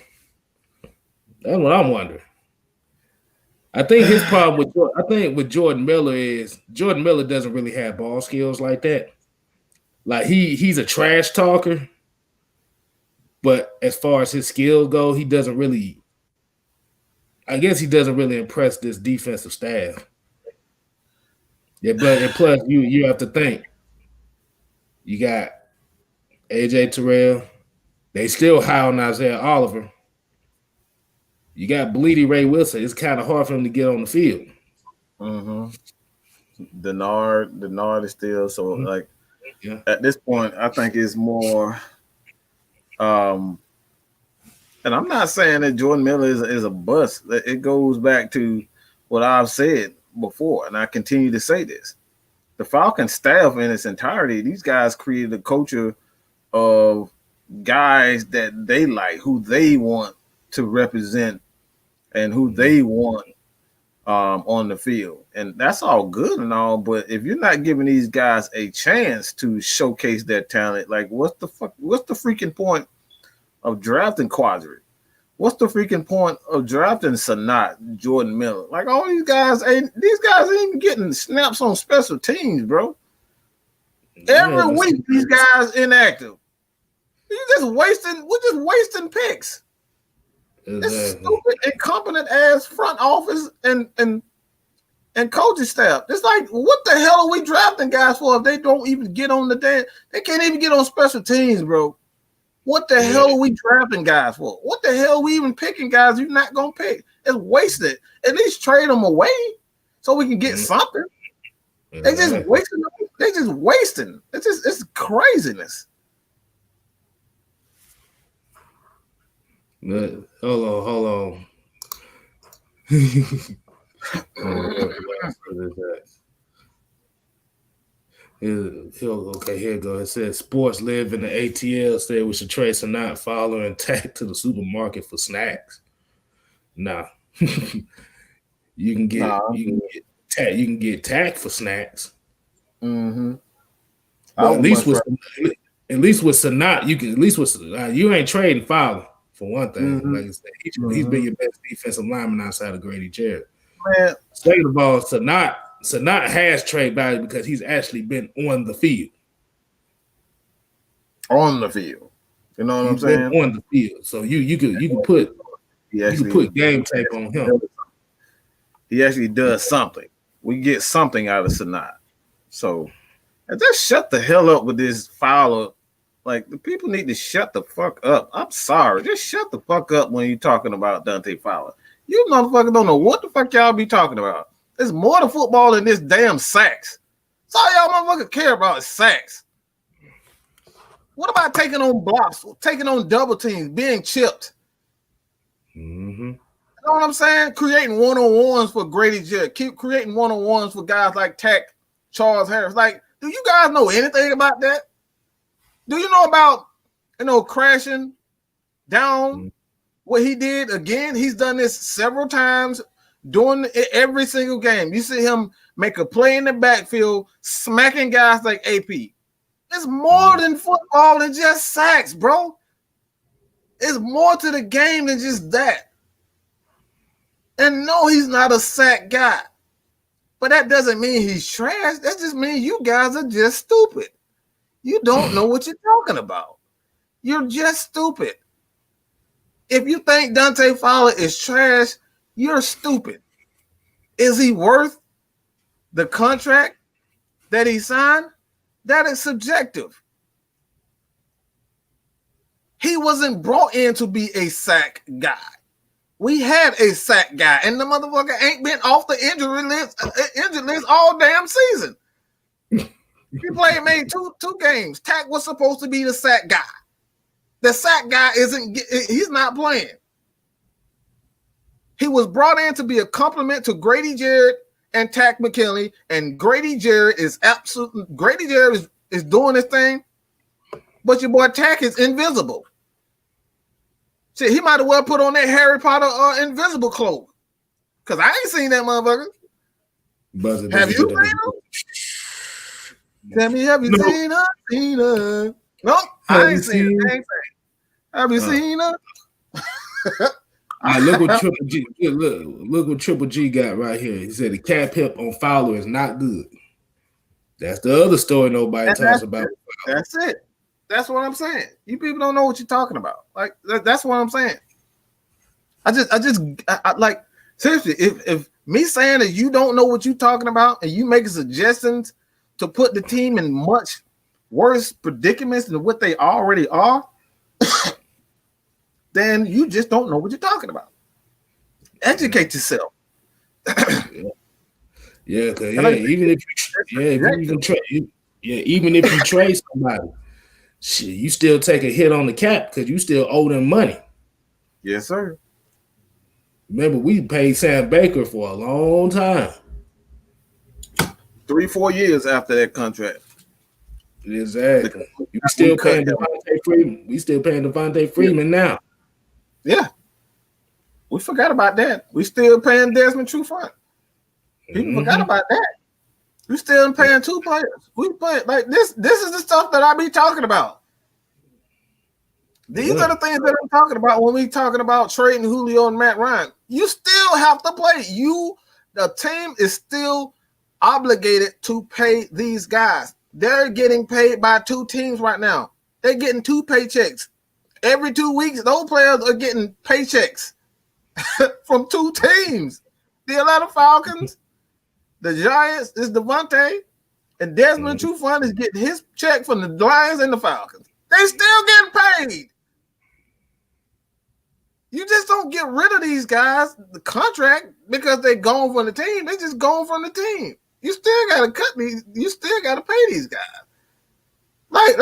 That's what I'm wondering. I think his problem with Jordan Miller is Jordan Miller doesn't really have ball skills like that. Like he's a trash talker, but as far as his skills go, he doesn't really. I guess he doesn't really impress this defensive staff. Yeah, but and plus you have to think you got AJ Terrell. They still high on Isaiah Oliver. You got Bleedy Ray Wilson. It's kind of hard for him to get on the field. Mm-hmm. Denard is still so like Yeah. at this point. I think it's more. And I'm not saying that Jordan Miller is a bust. It goes back to what I've said before, and I continue to say this. The Falcons staff in its entirety, these guys created a culture of guys that they like, who they want to represent and who they want on the field. And that's all good and all, but if you're not giving these guys a chance to showcase their talent, like what's the freaking point of drafting Quadri? What's the freaking point of drafting Sanat, Jordan Miller? Like all these guys ain't even getting snaps on special teams, bro. Every week these guys inactive. We're just wasting picks. Exactly. It's stupid, incompetent ass front office and coaching staff. It's like, what the hell are we drafting guys for if they don't even get on the damn? They can't even get on special teams, bro. What the hell are we drafting guys for? What the hell are we even picking guys you're not gonna pick? It's wasted. At least trade them away so we can get something. They just wasting them. They just wasting. It's craziness. Hold on. Okay, here it goes. It says Sports Live in the ATL said we should trade Sanat, Fowler, and Takk to the supermarket for snacks. Nah. you can get Takk for snacks. Mm-hmm. At least with Sanat, you ain't trading Fowler for one thing. Mm-hmm. Like I said, he's been your best defensive lineman outside of Grady Jarrett. Man. Second of all, Sanat has trade value because he's actually been on the field. On the field. You know what I'm saying? On the field. So you can put game tape on him. He actually does something. We get something out of Sanat. So just shut the hell up with this Fowler. Like, the people need to shut the fuck up. I'm sorry. Just shut the fuck up when you're talking about Dante Fowler. You motherfuckers don't know what the fuck y'all be talking about. There's more to football than this damn sacks. That's all y'all motherfuckers care about is sacks. What about taking on blocks, taking on double teams, being chipped? Mm-hmm. You know what I'm saying? Creating one-on-ones for Grady Jarrett. Keep creating one-on-ones for guys like Takk, Charles Harris. Like, do you guys know anything about that? Do you know about, crashing down what he did again? He's done this several times, doing it every single game. You see him make a play in the backfield, smacking guys like AP. It's more than football than just sacks, bro. It's more to the game than just that. And no, he's not a sack guy. But that doesn't mean he's trash. That just means you guys are just stupid. You don't know what you're talking about. You're just stupid. If you think Dante Fowler is trash, you're stupid. Is he worth the contract that he signed? That is subjective. He wasn't brought in to be a sack guy. We had a sack guy, and the motherfucker ain't been off the injury list all damn season. He made two games. Takk was supposed to be the sack guy. The sack guy he's not playing. He was brought in to be a compliment to Grady Jarrett and Takk McKinley, and Grady Jarrett is doing his thing, but your boy Takk is invisible. Shit, he might as well put on that Harry Potter invisible cloak. Cause I ain't seen that motherfucker. Have you seen him? Tell me, have you seen her? Seen her? Nope, I ain't seen her. Have you seen her? Look what Triple G. Look what Triple G got right here. He said the cap hit on Fowler is not good. That's the other story nobody talks about. That's it. That's what I'm saying. You people don't know what you're talking about. Like that's what I'm saying. I like seriously. If me saying that you don't know what you're talking about and you making suggestions to put the team in much worse predicaments than what they already are, then you just don't know what you're talking about. Educate yourself. Even if you trade somebody, shit, you still take a hit on the cap because you still owe them money. Yes, sir. Remember, we paid Sam Baker for a long time. 3-4 years after that contract. Exactly. We still paying Devontae Freeman. We still paying Devontae Freeman now. Yeah. We forgot about that. We still paying Desmond Trufant. People forgot about that. We still paying 2 players. We pay like this. This is the stuff that I be talking about. These are the things that I'm talking about when we talking about trading Julio and Matt Ryan. You still have to play. The team is still obligated to pay these guys. They're getting paid by 2 teams right now. They're getting 2 paychecks. Every 2 weeks, those players are getting paychecks from 2 teams. The Atlanta Falcons, the Giants is Devontae, and Desmond Trufant is getting his check from the Lions and the Falcons. They still getting paid. You just don't get rid of these guys, the contract, because they're gone from the team. They just gone from the team. You still got to cut these. You still got to pay these guys. Like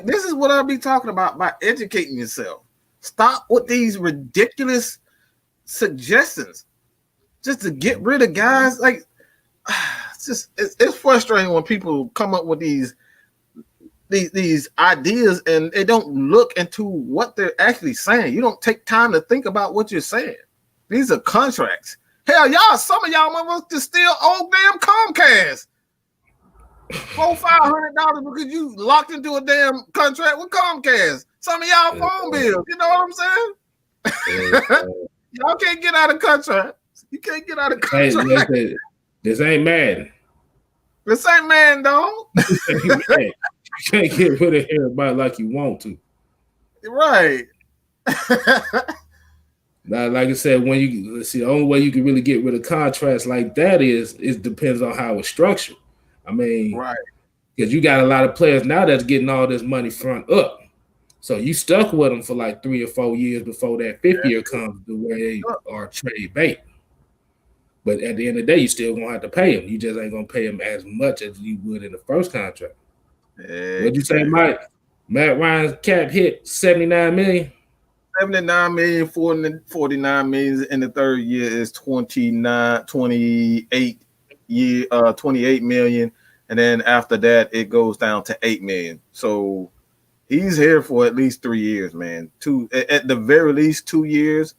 this is what I'll be talking about by educating yourself. Stop with these ridiculous suggestions just to get rid of guys. Like it's frustrating when people come up with these ideas and they don't look into what they're actually saying. You don't take time to think about what you're saying. These are contracts. Hell, some of y'all motherfuckers still owe damn Comcast $400-500 because you locked into a damn contract with Comcast. Some of y'all phone bills. You know what I'm saying? Y'all can't get out of contract. You can't get out of contract. Hey, this ain't Madden. This ain't Madden, dog. You can't get rid of everybody like you want to. Right. Now, like I said, the only way you can really get rid of contracts like that is it depends on how it's structured. I mean, right, because you got a lot of players now that's getting all this money front up. So you stuck with them for like 3 or 4 years before that 5th year comes to where they are trade bait. But at the end of the day, you still gonna have to pay them. You just ain't gonna pay them as much as you would in the first contract. What'd you say, Mike? Matt Ryan's cap hit $79 million. $79 million, $49 million in the 3rd year is 28 million, and then after that it goes down to $8 million. So he's here for at least 3 years, man. At the very least 2 years.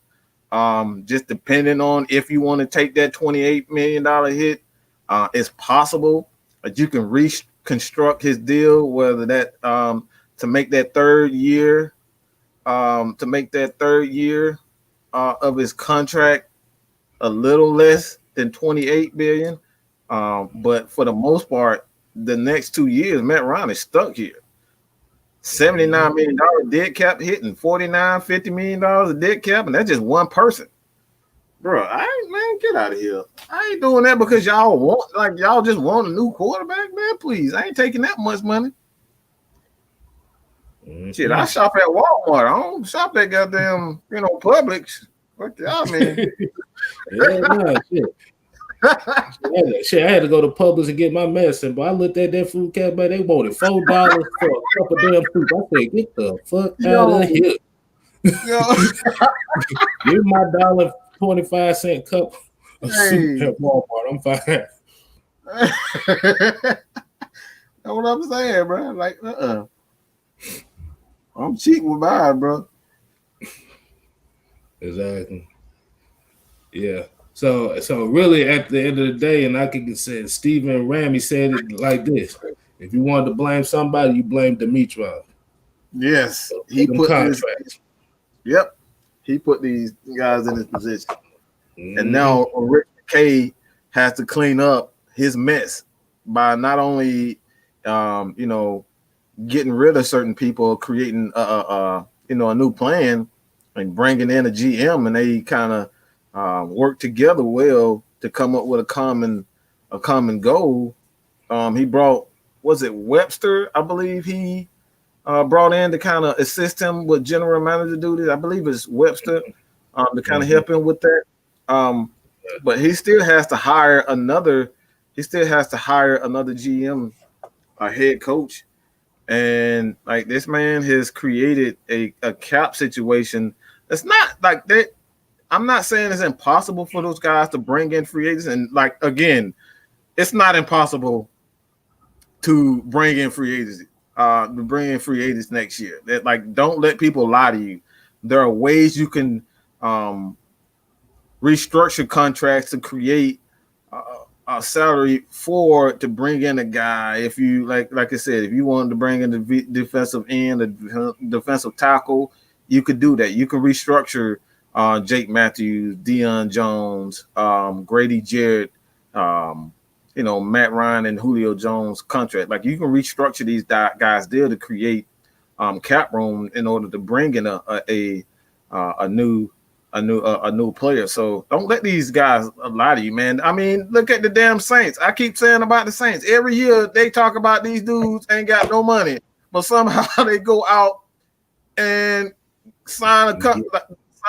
Just depending on if you want to take that $28 million hit, it's possible that you can reconstruct his deal, whether that to make that 3rd year. To make that 3rd year of his contract a little less than $28 billion. But for the most part, the next 2 years, Matt Ryan is stuck here. $79 million dead cap hitting $50 million of dead cap, and that's just one person. Bro, get out of here. I ain't doing that because y'all just want a new quarterback, man. Please, I ain't taking that much money. Shit, I shop at Walmart. I don't shop at goddamn, Publix. What y'all, man? Shit, I had to go to Publix and get my medicine, but I looked at that food cabinet. They wanted $4 for a cup of damn food. I said, get the fuck out of here. Give my $1.25 cup a suit at Walmart. I'm fine. That's what I'm saying, bro. Like, I'm cheating with mine, bro. Exactly. Yeah. So really, at the end of the day, and I can say Stephen Ramey said it like this: if you wanted to blame somebody, you blame Dimitrov. Yes, So, he put contracts. Yep, he put these guys in this position, and Mm-hmm. now Rick McKay has to clean up his mess by not only, getting rid of certain people, creating a new plan, and bringing in a GM, and they kind of work together well to come up with a common goal. He brought, was it Webster? I believe he brought in to kind of assist him with general manager duties. I believe it's Webster to kind of help him with that. But he still has to hire another. He still has to hire another GM, a head coach, and like this man has created a cap situation. It's not like that. I'm not saying it's impossible for those guys to bring in free agents, and like again, it's not impossible to bring in free agents. To bring in free agents next year. That, like, don't let people lie to you. There are ways you can restructure contracts to create a salary to bring in a guy. If you like I said, if you wanted to bring in the defensive end, a defensive tackle, you could do that. You can restructure Jake Matthews, Deion Jones, Grady Jarrett, Matt Ryan and Julio Jones contract. Like, you can restructure these guys there to create cap room in order to bring in a new player. So don't let these guys lie to you, man. I mean, look at the damn Saints. I keep saying about the Saints. Every year they talk about these dudes ain't got no money, but somehow they go out and sign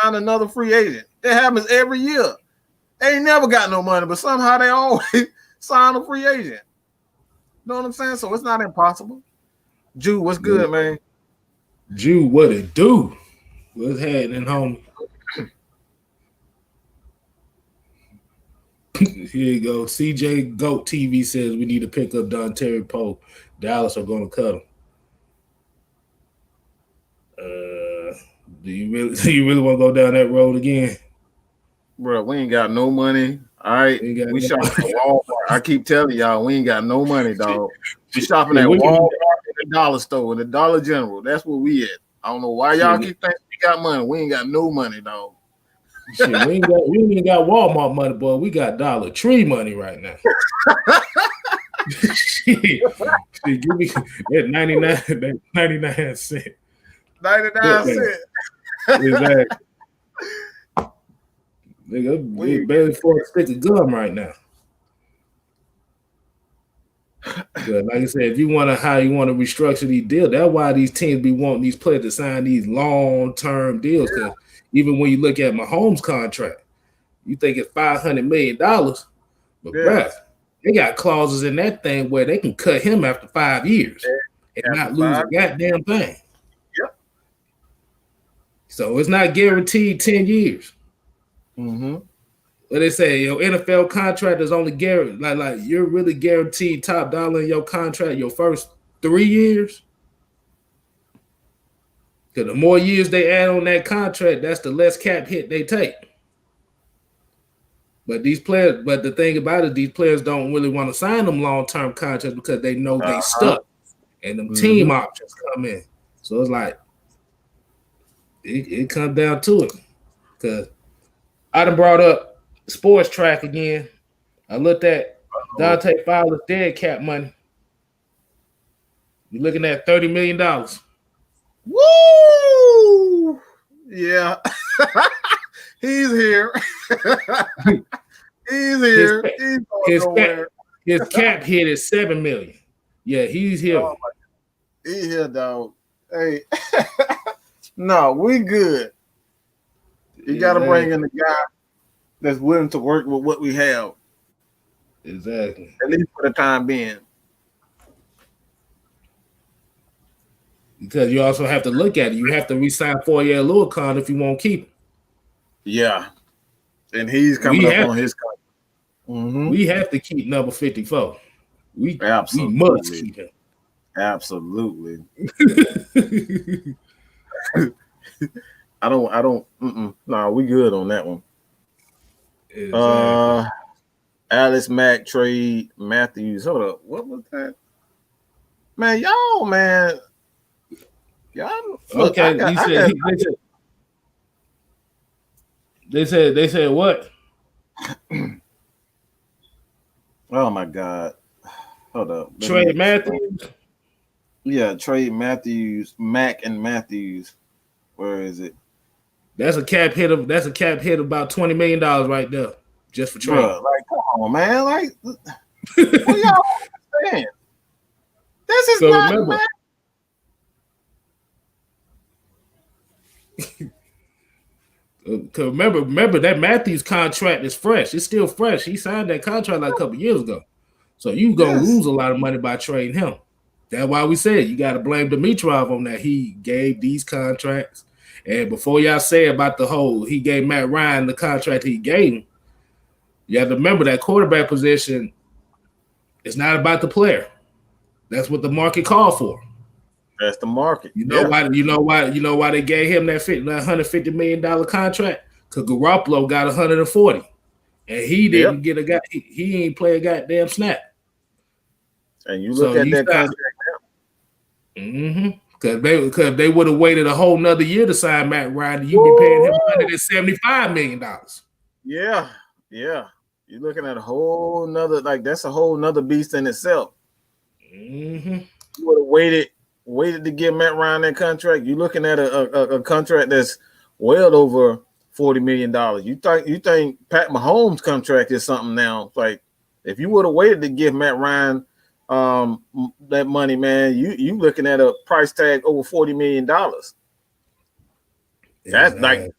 another free agent. It happens every year. They ain't never got no money, but somehow they always sign a free agent. You know what I'm saying? So it's not impossible. Jude, what's good, man? Jude, what it do? What's happening, homie? Here you go. CJ Goat TV says we need to pick up Dontari Poe. Dallas are going to cut him. Do you really want to go down that road again? Bro, we ain't got no money. All right, we shopping at Walmart. I keep telling y'all, we ain't got no money, dog. We shopping at Walmart, and the dollar store, and the Dollar General. That's where we at. I don't know why y'all keep thinking we got money. We ain't got no money, dog. Shit, we ain't got Walmart money, boy. We got Dollar Tree money right now. Shit, give me that 99 cent. 99 cents. Exactly. Nigga, we barely for a stick of gum right now. But like I said, if you want to restructure these deals, that's why these teams be wanting these players to sign these long-term deals. Because even when you look at Mahomes' contract, you think it's $500 million, but bruh, they got clauses in that thing where they can cut him after 5 years and not lose a goddamn thing. Yep. So it's not guaranteed 10 years. Mm-hmm. But they say your NFL contract is only guaranteed, like you're really guaranteed top dollar in your contract your first 3 years. Because the more years they add on that contract, that's the less cap hit they take. But the thing about it, these players don't really want to sign them long-term contracts because they know they stuck. And them team options come in. So it's like it comes down to it. Because I done brought up sports track again. I looked at Dante Fowler's dead cap money. You're looking at $30 million. Woo! Yeah. He's here. He's here. His cap hit is $7 million. Yeah, he's here. Oh, he's here, dog. Hey. No, we good. You got to bring in the guy that's willing to work with what we have. Exactly. At least for the time being. Because you also have to look at it. You have to re-sign Foye Oluokun if you won't keep him. Yeah. And he's coming up on his contract. We have to keep number 54. We must keep him. Absolutely. I don't. No, we good on that one. Exactly. Alice Mack trade Matthews. Hold up, what was that? Man, y'all, man. Y'all look, okay, they said what? Oh my God. Hold up. Trade Matthews? Yeah, trade Matthews, Mack and Matthews. Where is it? That's a cap hit of about $20 million right there. Just for trade. Bro, like, come on, man. Like, what y'all understand? This is so not remember, remember that Matthews contract is fresh. It's still fresh. He signed that contract like a couple years ago. So you gonna lose a lot of money by trading him. That's why we said you got to blame Dimitrov on that. He gave these contracts. And before y'all say about the whole, he gave Matt Ryan the contract he gave him, you have to remember that quarterback position is not about the player. That's what the market called for. That's the market. You know why? You know why they gave him that $150 million contract? Because Garoppolo got 140, and he didn't get a guy. He ain't play a goddamn snap. And you look at that contract now. Because they would have waited a whole nother year to sign Matt Ryan, you'd be paying him $175 million. Yeah. You're looking at a whole nother, that's a whole nother beast in itself. You would have waited to give Matt Ryan that contract. You're looking at a contract that's well over $40 million. You think Pat Mahomes' contract is something now? Like, if you would have waited to give Matt Ryan that money, man, you looking at a price tag over $40 million. That's like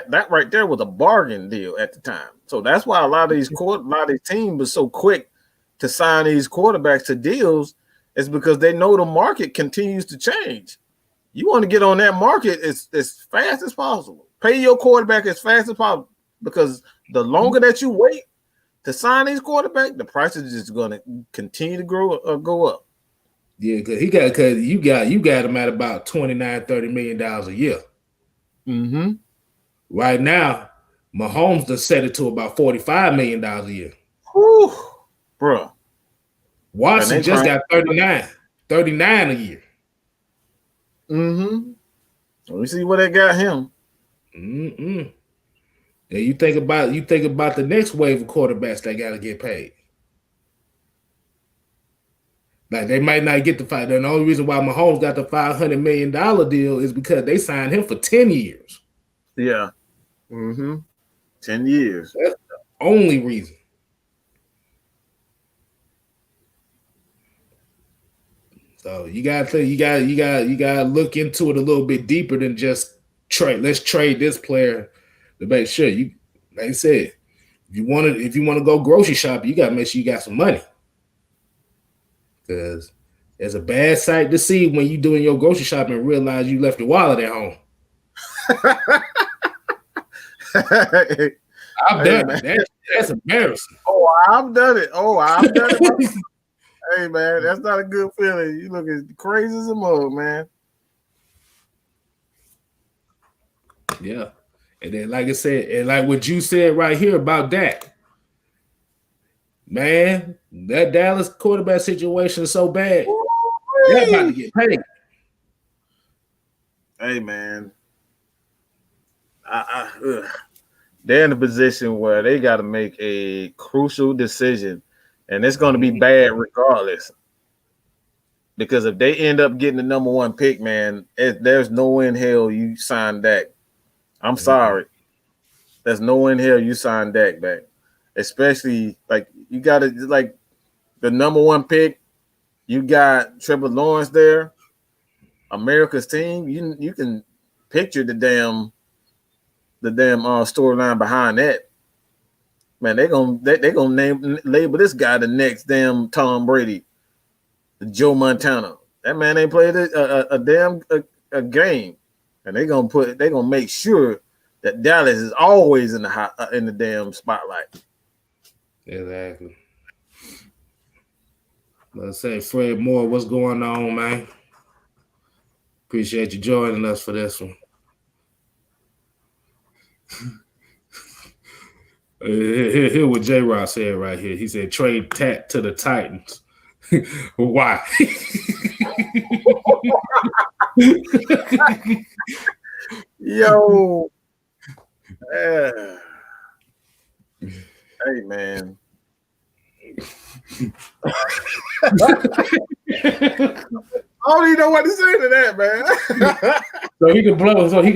that right there was a bargain deal at the time. So that's why a lot of these teams were so quick to sign these quarterbacks to deals, is because they know the market continues to change. You want to get on that market as fast as possible. Pay your quarterback as fast as possible, because the longer that you wait to sign these quarterbacks, the price is just going to continue to go up. Yeah, because you got him at about $29-30 million a year. Right now, Mahomes done set it to about $45 million a year. Whew, bro. Watson just got 39 a year. Let me see what they got him. And you think about the next wave of quarterbacks that got to get paid. Like, they might not get the fight. The only reason why Mahomes got the $500 million deal is because they signed him for 10 years. Yeah. 10 years. That's the only reason. So you gotta look into it a little bit deeper than just trade. Let's trade this player to make sure you, like I said, if you want to go grocery shopping, you gotta make sure you got some money. Because it's a bad sight to see when you doing your grocery shopping and realize you left your wallet at home. I've done it. That's embarrassing. I've done it. Hey, man, that's not a good feeling. You look as crazy as a mug, man. Yeah. And then, like I said, and like what you said right here about Dak, man, that Dallas quarterback situation is so bad. They're about to get paid. Hey, man. They're in a position where they got to make a crucial decision, and it's going to be bad regardless. Because if they end up getting the number one pick, man, there's no way in hell you sign Dak. I'm sorry. There's no way in hell you sign Dak back. Especially, like, you got to, like, the number one pick, you got Trevor Lawrence there, America's team. You can picture the damn storyline behind that. Man, they're gonna label this guy the next damn Tom Brady, Joe Montana. That man ain't played a damn game, and they're gonna make sure that Dallas is always in the damn spotlight. Exactly. Let's say, Fred Moore, what's going on, man? Appreciate you joining us for this one. Here what J. Ross said right here. He said, trade Takk to the Titans. Why? Yo. Hey, man. I don't even know what to say to that, man. So he could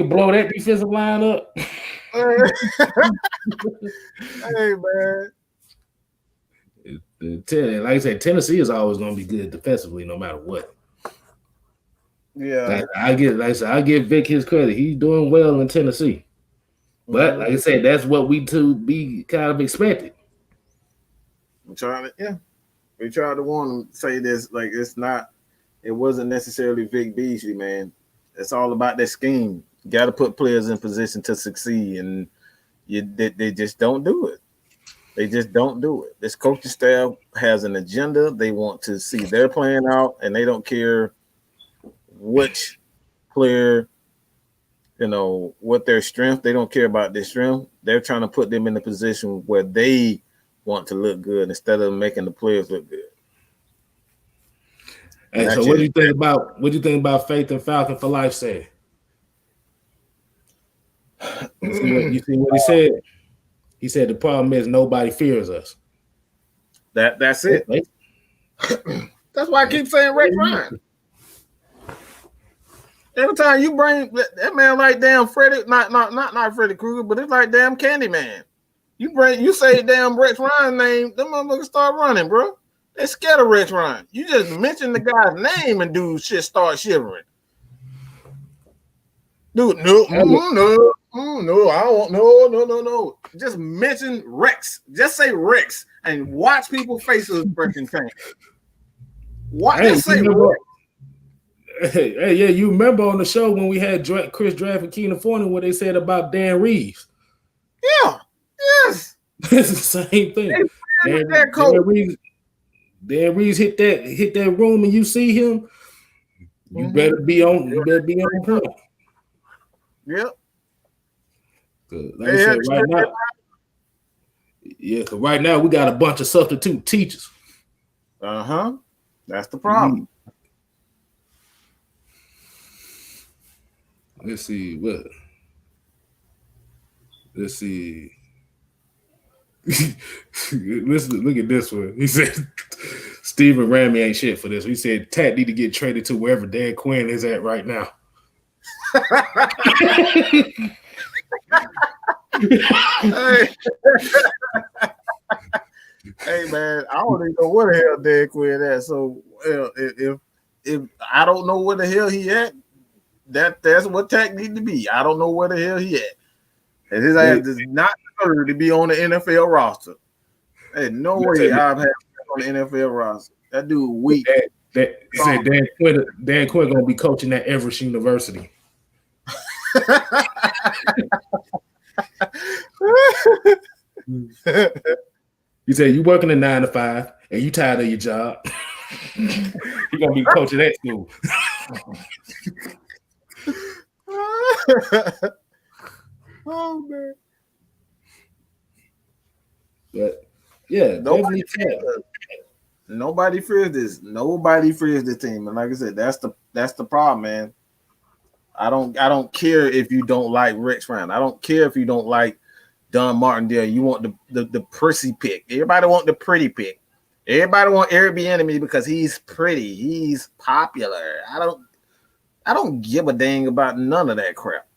blow that defensive line up. Hey, man. Like I said, Tennessee is always going to be good defensively, no matter what. Yeah, I give Vic his credit. He's doing well in Tennessee, but like I said, that's what we to be kind of expected. we tried to want to say this, like it wasn't necessarily Vic Beasley, man. It's all about that scheme. You got to put players in position to succeed, and they just don't do it. They just don't do it. This coaching staff has an agenda. They want to see their plan out, and they don't care which player, what their strength. They don't care about their strength. They're trying to put them in a position where they want to look good instead of making the players look good. Hey, so what do you think about Faith and Falcon for Life saying? You see what he said? He said the problem is nobody fears us. That's it. That's why I keep saying Rex Ryan. Every time you bring that man like damn Freddy, not Freddy Krueger, but it's like damn Candyman. You say damn Rex Ryan name, them motherfuckers start running, bro. They scared of Rex Ryan. You just mention the guy's name and dude shit start shivering. Dude, no, I don't, no. Just mention Rex. Just say Rex and watch people's faces expression change. Just say Rex. Hey, yeah, you remember on the show when we had Chris Draft and Keenan Forney what they said about Dan Reeves? Yeah, yes. It's the same thing. Dan Reeves hit that room and you see him, you better be on point. Yep. Like I said, right now we got a bunch of substitute teachers. That's the problem. Let's see. Look at this one. He said Stephen Ramey ain't shit for this. He said Takk need to get traded to wherever Dan Quinn is at right now. Hey man, I don't even know where the hell Dan Quinn at. So if I don't know where the hell he at, that's what Takk need to be. I don't know where the hell he at. And his ass is not deserved to be on the NFL roster. Hey, no way I've had on the NFL roster. That dude weak. He said Dan Quinn gonna be coaching at Everest University. He said you working a 9 to 5 and you tired of your job. You're gonna be coaching that school. Oh man. But yeah, nobody fears this. Nobody fears this team. And like I said, that's the problem, man. I don't care if you don't like Rex Ryan. I don't care if you don't like Don Martindale. You want the prissy pick. Everybody want the pretty pick. Everybody want Eric Bieniemy because he's pretty. He's popular. I don't give a dang about none of that crap.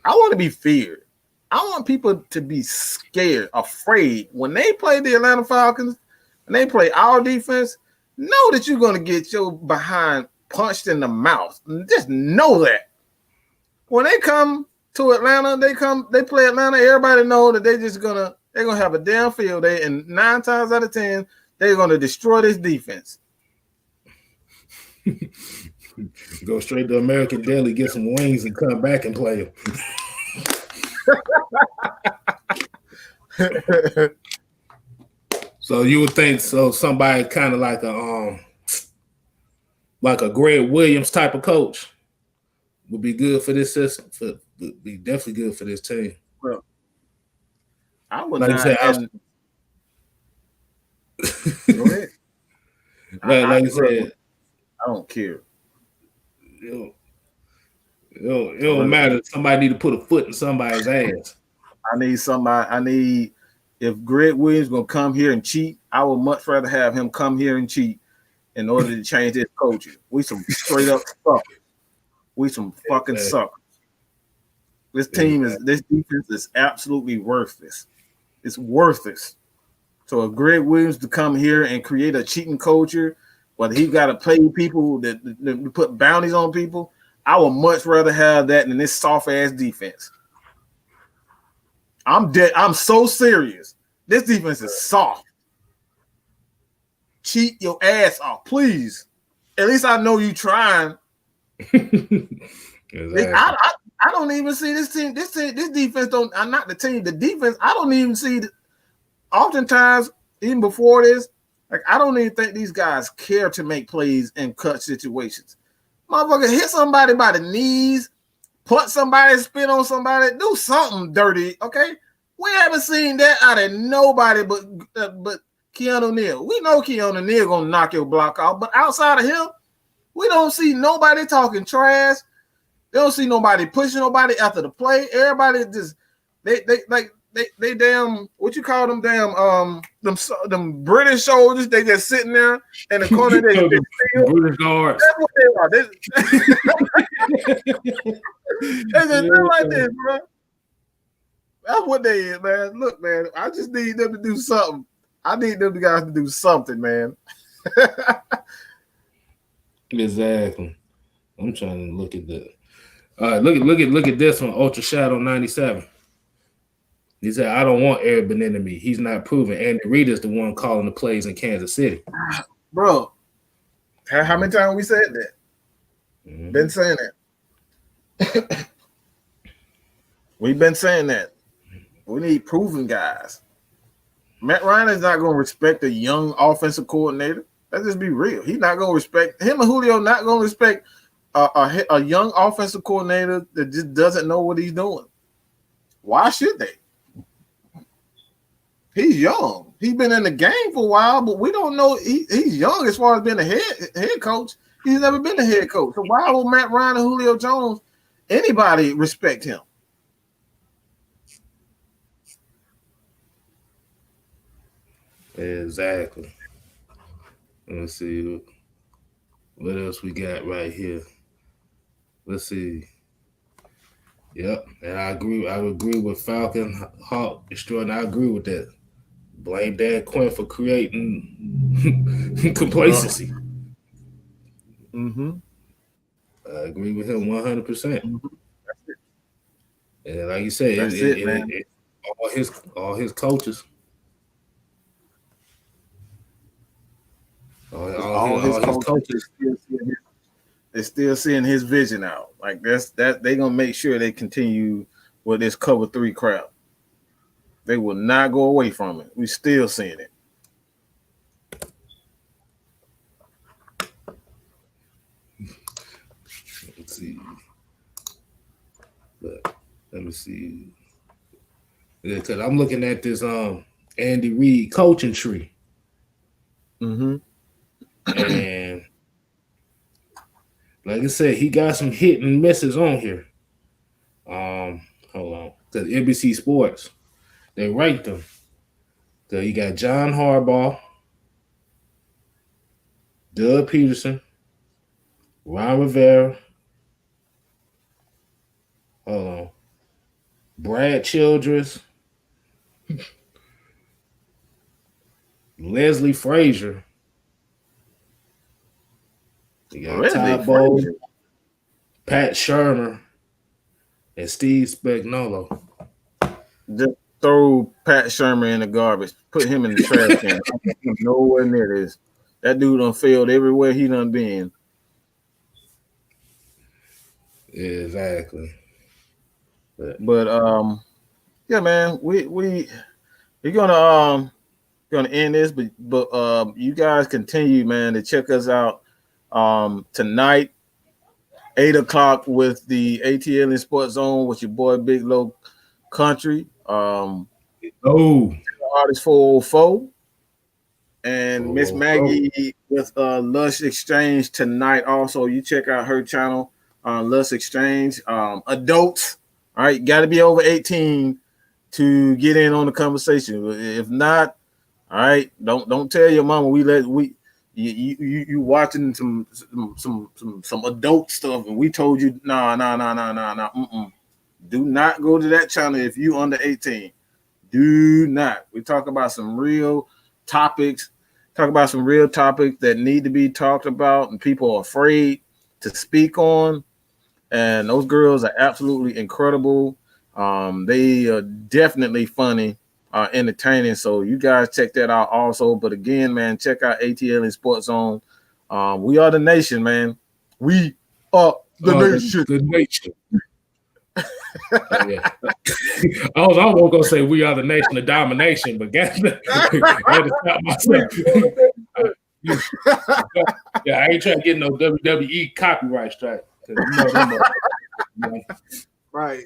I want to be feared. I want people to be scared, afraid. When they play the Atlanta Falcons and they play our defense, know that you're going to get your behind punched in the mouth. Just know that. When they come to Atlanta, they play Atlanta, everybody know that they're gonna have a damn field day, and 9 times out of 10, they're gonna destroy this defense. Go straight to American Deli, get some wings, and come back and play them. So you would think so somebody kind of like a Greg Williams type of coach would be good for this system. Would be definitely good for this team. Well, I would Like you not, said, and go ahead. like you Look, said, I don't care. it don't matter. Somebody need to put a foot in somebody's ass. I need somebody. If Greg Williams gonna come here and cheat, I would much rather have him come here and cheat in order to change his coaching. We some straight up suckers. We some fucking suckers. This defense is absolutely worthless. It's worthless. So if Greg Williams to come here and create a cheating culture, whether he got to play people that put bounties on people, I would much rather have that than this soft ass defense. I'm dead. I'm so serious. This defense is soft. Cheat your ass off, please. At least I know you trying. Exactly. I don't even see this team. This defense don't. I'm not the team. The defense. I don't even see. Oftentimes, even before this, like I don't even think these guys care to make plays in cut situations. Motherfucker, hit somebody by the knees, put somebody, spit on somebody, do something dirty. Okay, we haven't seen that out of nobody but Keanu Neal. We know Keanu Neal gonna knock your block off, but outside of him, we don't see nobody talking trash. They don't see nobody pushing nobody after the play. Everybody just they damn what you call them damn them British soldiers. They just sitting there in the corner. They British guards. That's what they are. They just do like this, bro. That's what they is, man. Look, man. I just need them to do something. I need them guys to do something, man. Exactly. I'm trying to look at the. Look at this one. Ultra Shadow 97. He said, "I don't want Eric Bieniemy. He's not proven." Andy Reid is the one calling the plays in Kansas City. Bro, how many times we said that? Mm-hmm. Been saying that. We've been saying that. We need proven guys. Matt Ryan is not going to respect a young offensive coordinator. Let's just be real. He's not going to respect him and Julio. Not going to respect a young offensive coordinator that just doesn't know what he's doing. Why should they? He's young. He's been in the game for a while, but we don't know. He's young as far as being a head coach. He's never been a head coach. So why would Matt Ryan and Julio Jones, anybody respect him? Exactly. Let's see. What else we got right here? Let's see. Yep, and I agree with Falcon Hawk extraordinary. I agree with that. Blame Dan Quinn for creating complacency. Mm-hmm. I agree with him 100%. Mm-hmm. And like you said, all his coaches. All his coaches. They're still seeing his vision out. Like that they're gonna make sure they continue with this cover 3 crap. They will not go away from it. We're still seeing it. Let's see. But let me see. Yeah, because I'm looking at this Andy Reid coaching tree. Mm-hmm. And like I said, he got some hit and misses on here. Hold on. Because NBC Sports, they ranked them. So you got John Harbaugh, Doug Peterson, Ron Rivera. Hold on. Brad Childress, Leslie Frazier. You got Todd Bowles, Pat Shermer, and Steve Spagnuolo. Just throw Pat Shermer in the garbage. Put him in the trash can. Nowhere near this. That dude done failed everywhere he done been. Exactly. But yeah, man, we're gonna gonna end this, but you guys continue, man, to check us out tonight, 8 o'clock with the ATL in Sports Zone with your boy Big Low Country. Oh, Artist 404 and Miss oh, oh. Maggie with Lush Exchange tonight. Also, you check out her channel, Lush Exchange. Adults, all right, got to be over 18 to get in on the conversation. If not, all right, don't tell your mama you watching some adult stuff and we told you nah. Do not go to that channel if you under 18. Do not. We talk about some real topics. Talk about some real topics that need to be talked about and people are afraid to speak on. And those girls are absolutely incredible. They are definitely funny, entertaining. So you guys check that out also. But again, man, check out ATL and Sports Zone. We are the nation, man. We are the nation. The nation. Yeah. I was almost gonna say we are the nation of domination, but I had to stop myself. Yeah, I ain't trying to get no WWE copyright strike. Right.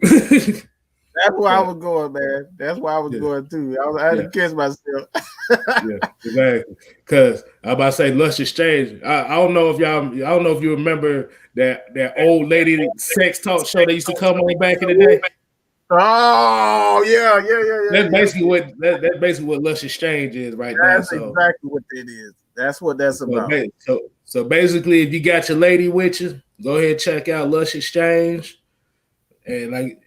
That's where I was going, man. That's where I was going too. I had to catch myself. Yeah, exactly. Because I'm about to say Lush Exchange. I don't know if you remember that old lady sex talk show that used to come on back in the day. Oh yeah. That's basically what Lush Exchange is right now. That's exactly what it is. That's what that's about. So basically, if you got your lady with you, go ahead and check out Lush Exchange. And like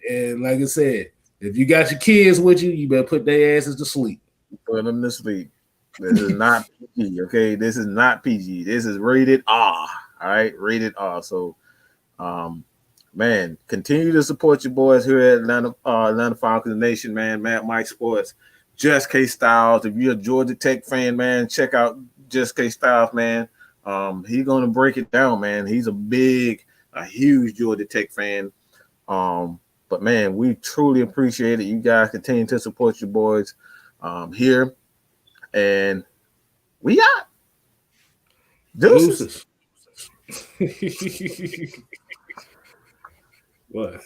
I said, if you got your kids with you, you better put their asses to sleep. Put them to sleep. This is not PG, okay? This is not PG. This is rated R. All right, rated R. So, man, continue to support your boys here at Atlanta Falcons Nation, man. Matt Mike Sports, Just K Styles. If you're a Georgia Tech fan, man, check out Just K Styles, man. He's gonna break it down, man. He's a huge Georgia Tech fan. But man, we truly appreciate it. You guys continue to support your boys here, and we got deuces. What?